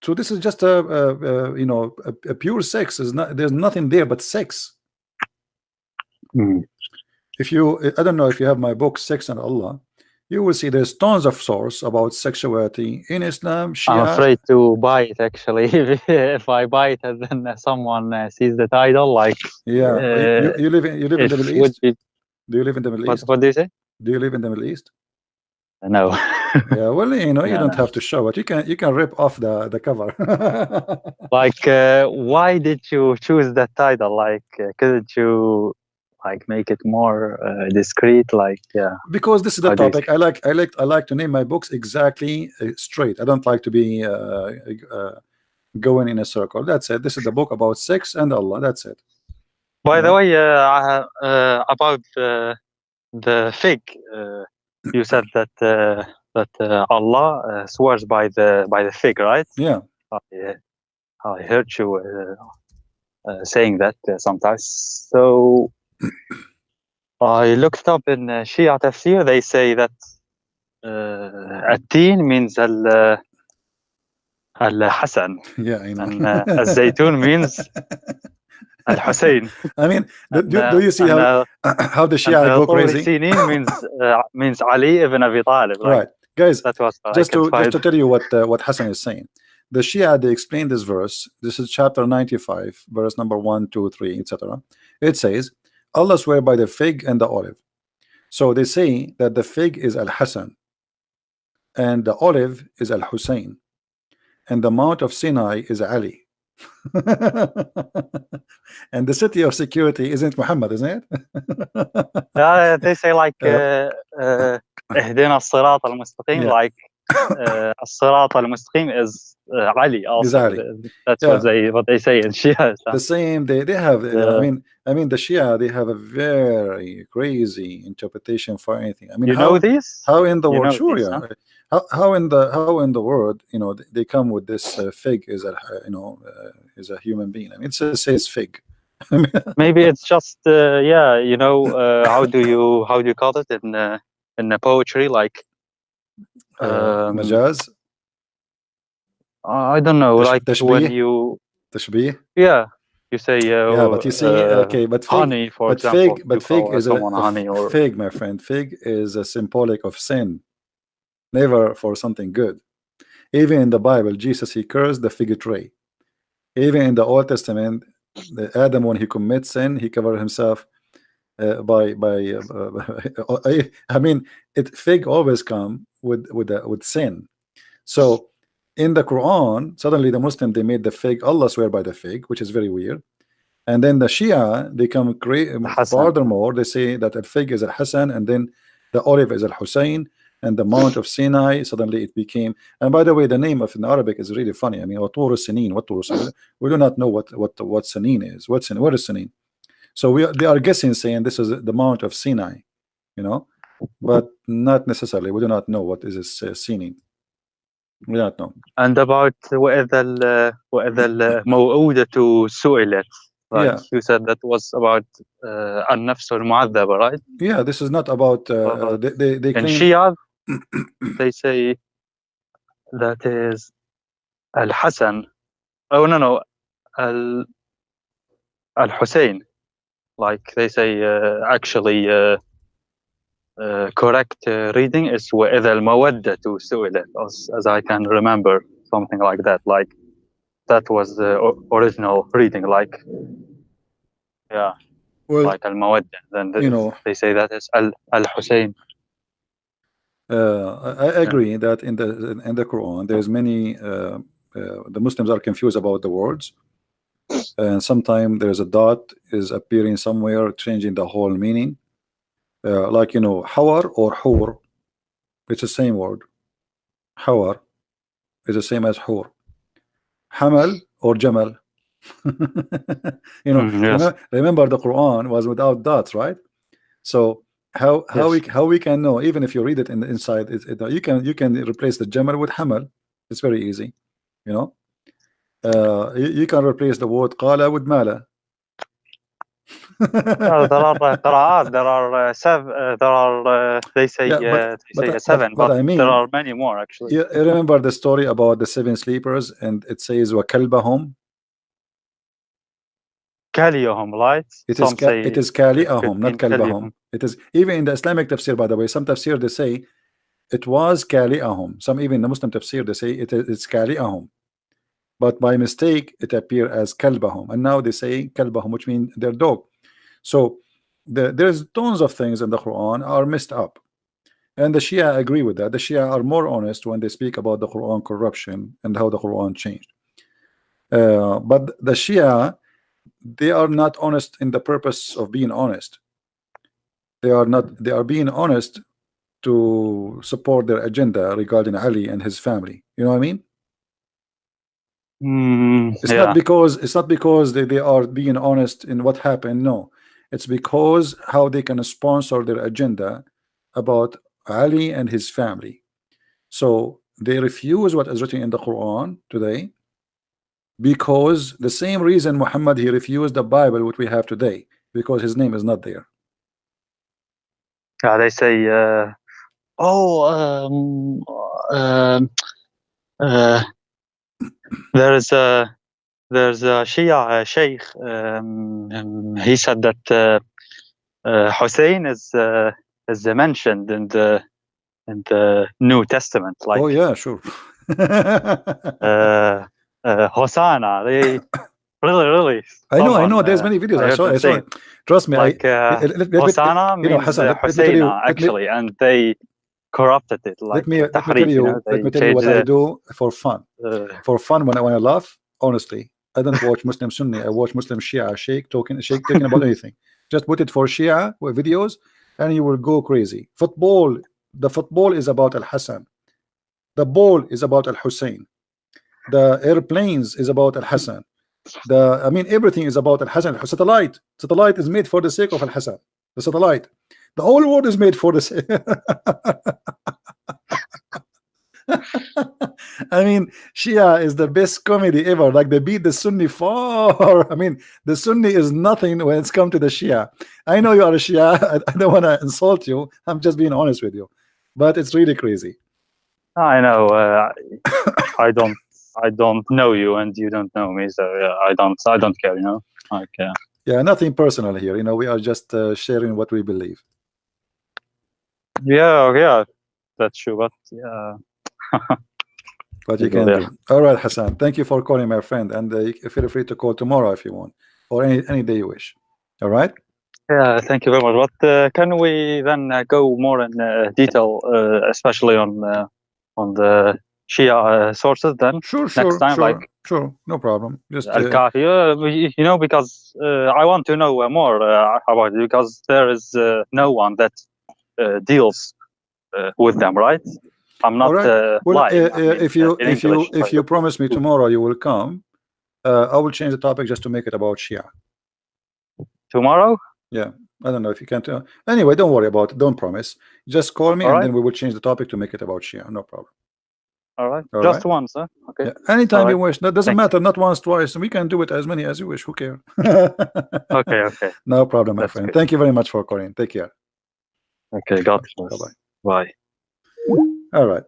So this is just you know, a pure sex. Is not, there's nothing there but sex. If you, I don't know if you have my book Sex and Allah, you will see there's tons of source about sexuality in Islam, Shia. I'm afraid to buy it actually. If I buy it and then someone sees the title, like, yeah, you live in the Middle East. Do you live in the Middle East? What do you say? Do you live in the Middle East? No. Yeah, well, you know, you don't have to show it. You can rip off the cover. Like, why did you choose that title? Like, couldn't you like make it more discreet? Like, yeah. Because this is the topic. I like to name my books exactly straight. I don't like to be going in a circle. That's it. This is the book about sex and Allah. That's it. By the way, about the fig, you said that Allah swears by the fig, right? Yeah. I heard you saying that sometimes. So I looked up in Shia tafsir. They say that التين means al-Hasan. Yeah, I know. And al-Zaytun means al-Hussein. I mean, do you see how the Shia go crazy? Sinin means Ali ibn Abi Talib. Like, right, guys. That was just to tell you what Hassan is saying. The Shia, they explain this verse. This is chapter 95, verse number 1, 2, 3, etc. It says, Allah swear by the fig and the olive. So they say that the fig is Al-Hasan and the olive is Al-Hussein and the Mount of Sinai is Ali. And the city of security isn't Muhammad, isn't it? They say like اهدنا الصراط المستقيم. Like الصراط المستقيم is Ali also. That's what they say in Shia. The same. They have. I mean, the Shia, they have a very crazy interpretation for anything. I mean, you know this? How in the world? Sure, yeah. Huh? How in the world? You know, they come with this fig is a is a human being. I mean, it says fig. Maybe it's just yeah. You know, how do you call it in poetry? Like Majaz. I don't know, like when تشبيه. you, تشبيه. yeah, you say Yeah, but you see, okay, but fig, honey, for example, you fig call is someone honey, or fig, my friend. Fig is a symbolic of sin, never for something good. Even in the Bible, Jesus, he cursed the fig tree. Even in the Old Testament, the Adam, when he commits sin, he covered himself by I mean, it fig always come with sin. So in the Quran, suddenly the Muslim, they made the fig, Allah swear by the fig, which is very weird. And then the Shia, they come Hassan. furthermore, they say that al fig is al Hassan, and then the olive is al Hussein, and the Mount of Sinai, suddenly it became. And by the way, the name of in Arabic is really funny. I mean, what Sinin, what we do not know what Sinin is. What is Sinin? So they are guessing, saying this is the Mount of Sinai, you know, but not necessarily. We do not know what is this Sinin. We do not know. And about وإذا الموءودة سئلت, like Yeah, you said, that was about النفس المعذبة, right? yeah. This is not about. But They in claim. Shia, they say that is Al Hassan. Oh no, no, Al Al Hussein. Like they say, actually, correct reading is وإذا المودة سئلت, as I can remember, something like that. Like that was the original reading. Like, yeah, Well, like Al Mawadda. Then you know, they say that is Al Hussein. I Yeah. agree that in the Quran there's many. The Muslims are confused about the words, and sometimes there's a dot is appearing somewhere, changing the whole meaning. Like hawar or hur, it's the same word. Hawar is the same as hur. Hamal or jamal. Yes. Remember the Quran was without dots, right? So Yes. how we can know, even if you read it in the inside, you can replace the jamal with hamal. It's very easy, you know. You can replace the word qala with mala. There are qira'at. There are there are Yeah, they say seven, but but I there mean, are many more actually. you remember the story about the seven sleepers, and it says wa kalbahum. Kaliyahum, right? Some It say is it could kali'ahum, not mean kalbahum. Kaliyahum. It is even in the Islamic tafsir, by the way. Some tafsir they say it was kali'ahum. Some even the Muslim tafsir they say it's kali'ahum. But by mistake it appeared as kalbahum, and now they say kalbahum, which means their dog. So there's tons of things in the Quran are messed up, and the Shia agree with that. The Shia are more honest when they speak about the Quran corruption and how the Quran changed. But the Shia, they are not honest in the purpose of being honest. They are not. They are being honest to support their agenda regarding Ali and his family. You know what I mean? Yeah. It's not because they are being honest in what happened. No, it's because how they can sponsor their agenda about Ali and his family. So they refuse what is written in the Quran today because the same reason Muhammad he refused the Bible which we have today, because his name is not there. Yeah, they say, oh, uh, there's a Shia sheikh. He said that Hussein is mentioned in the New Testament, Oh like yeah, sure. Hosanna. They really I know. someone There's many videos. I heard them I saw saying it. Trust me. like Let me, Hosanna means Hassan. Let me tell you. Husseina actually, and they corrupted it like tahrif. Let They me tell you changed what I it. do for fun. Uh, For fun, when I laugh, honestly, I don't watch Muslim Sunni. I watch Muslim Shia Sheikh talking about anything. Just put it for Shia with videos, and you will go crazy. Football. The football is about Al Hassan. The ball is about Al Hussein. The airplanes is about Al Hassan. I mean, everything is about Al Hassan. Satellite is made for the sake of Al Hassan. The satellite. The whole world is made for the sake. I mean, Shia is the best comedy ever. Like they beat the Sunni far. I mean, the Sunni is nothing when it's come to the Shia. I know you are a Shia. I don't want to insult you. I'm just being honest with you, but it's really crazy. I know. I don't. I don't know you and you don't know me, so yeah, I don't care, you know. Like Yeah, nothing personal here. You know, we are just sharing what we believe. yeah, that's true. But yeah, What you well, can yeah, do. All right, Hassan. Thank you for calling, my friend, and feel free to call tomorrow if you want, or any day you wish. All right. yeah. Thank you very much. But can we then go more in detail, especially on the Shia sources then Sure, next sure, time, like sure, sure. No problem. Just Al Kafi? You know, because I want to know more about it because there is no one that deals with them, right? I'm all not right. Well, lying. I mean, in English. if you promise me tomorrow you will come, I will change the topic just to make it about Shia. Tomorrow? Yeah, I don't know if you can't. Anyway, don't worry about it. Don't promise. Just call me, All and right, then we will change the topic to make it about Shia. No problem. all right. All right. Just once, huh? Okay. Yeah, All anytime you right. wish. That doesn't Thank you. matter. Not once, twice. We can do it as many as you wish. Who cares? Okay, okay. No problem, my That's friend. good. Thank you very much for calling. Take care. Okay, God Bye bye. bless. Bye. All right.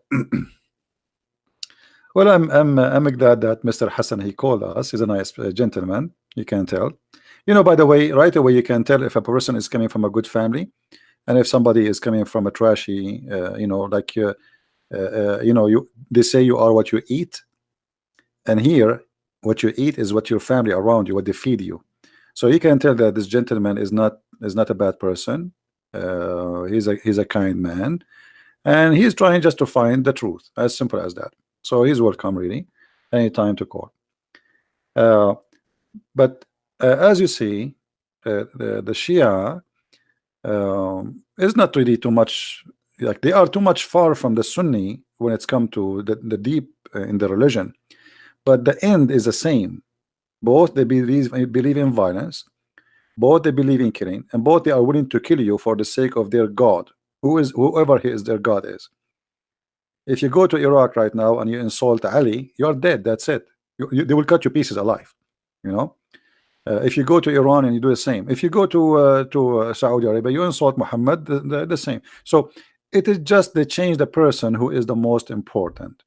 Well, I'm glad that Mr. Hassan he called us. He's a nice gentleman. You can tell. You know, by the way, right away you can tell if a person is coming from a good family, and if somebody is coming from a trashy, you know, like you know, they say you are what you eat, and here what you eat is what your family around you, what they feed you. So you can tell that this gentleman is not a bad person. He's a kind man, and he's trying just to find the truth, as simple as that. So he's welcome, really, anytime to call. Uh, but as you see, the Shia is not really too much, like they are too much far from the Sunni when it's come to the deep in the religion. But the end is the same. Both they believe in violence, both they believe in killing, and both they are willing to kill you for the sake of their God, whoever he is, their God is. If you go to Iraq right now and you insult Ali, you're dead. That's it. They will cut you pieces alive. You know. If you go to Iran and you do the same. If you go to Saudi Arabia, you insult Muhammad, the same. So it is just they change the person who is the most important.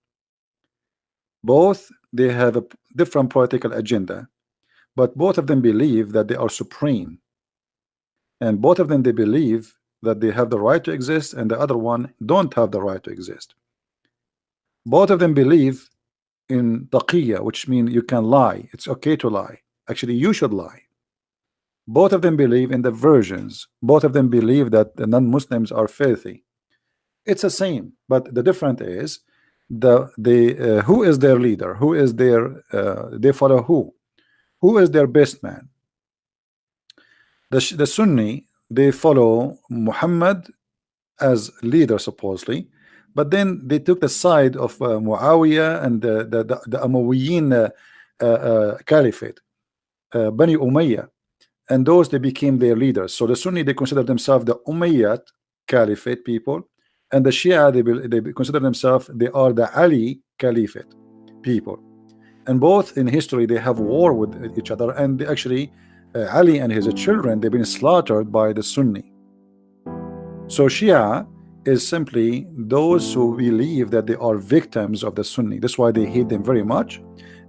Both they have a different political agenda, but both of them believe that they are supreme, and both of them they believe that they have the right to exist, and the other one don't have the right to exist. Both of them believe in taqiyya, which means you can lie. It's okay to lie. Actually, you should lie. Both of them believe in the versions. Both of them believe that the non-Muslims are filthy. It's the same, but the difference is the who is their leader? Who is their they follow who? Who is their best man? The Sunni, they follow Muhammad as leader supposedly, but then they took the side of Muawiyah and the Umayyin caliphate, Bani Umayyah, and those they became their leaders. So the Sunni they consider themselves the Umayyad caliphate people, and the Shia they consider themselves they are the Ali caliphate people. And both in history they have war with each other, and they actually Ali and his children they've been slaughtered by the Sunni. So Shia is simply those who believe that they are victims of the Sunni. That's why they hate them very much,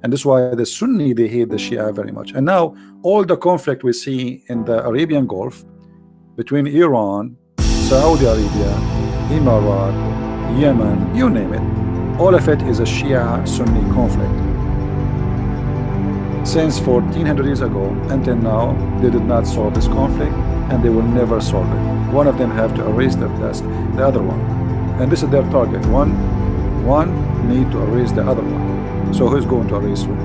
and that's why the Sunni they hate the Shia very much. And now all the conflict we see in the Arabian Gulf between Iran, Saudi Arabia, Emirat, Yemen, you name it, all of it is a Shia-Sunni conflict. Since 1400 years ago until now, they did not solve this conflict, and they will never solve it. One of them have to erase the other one, and this is their target. One need to erase the other one. So who's going to erase who?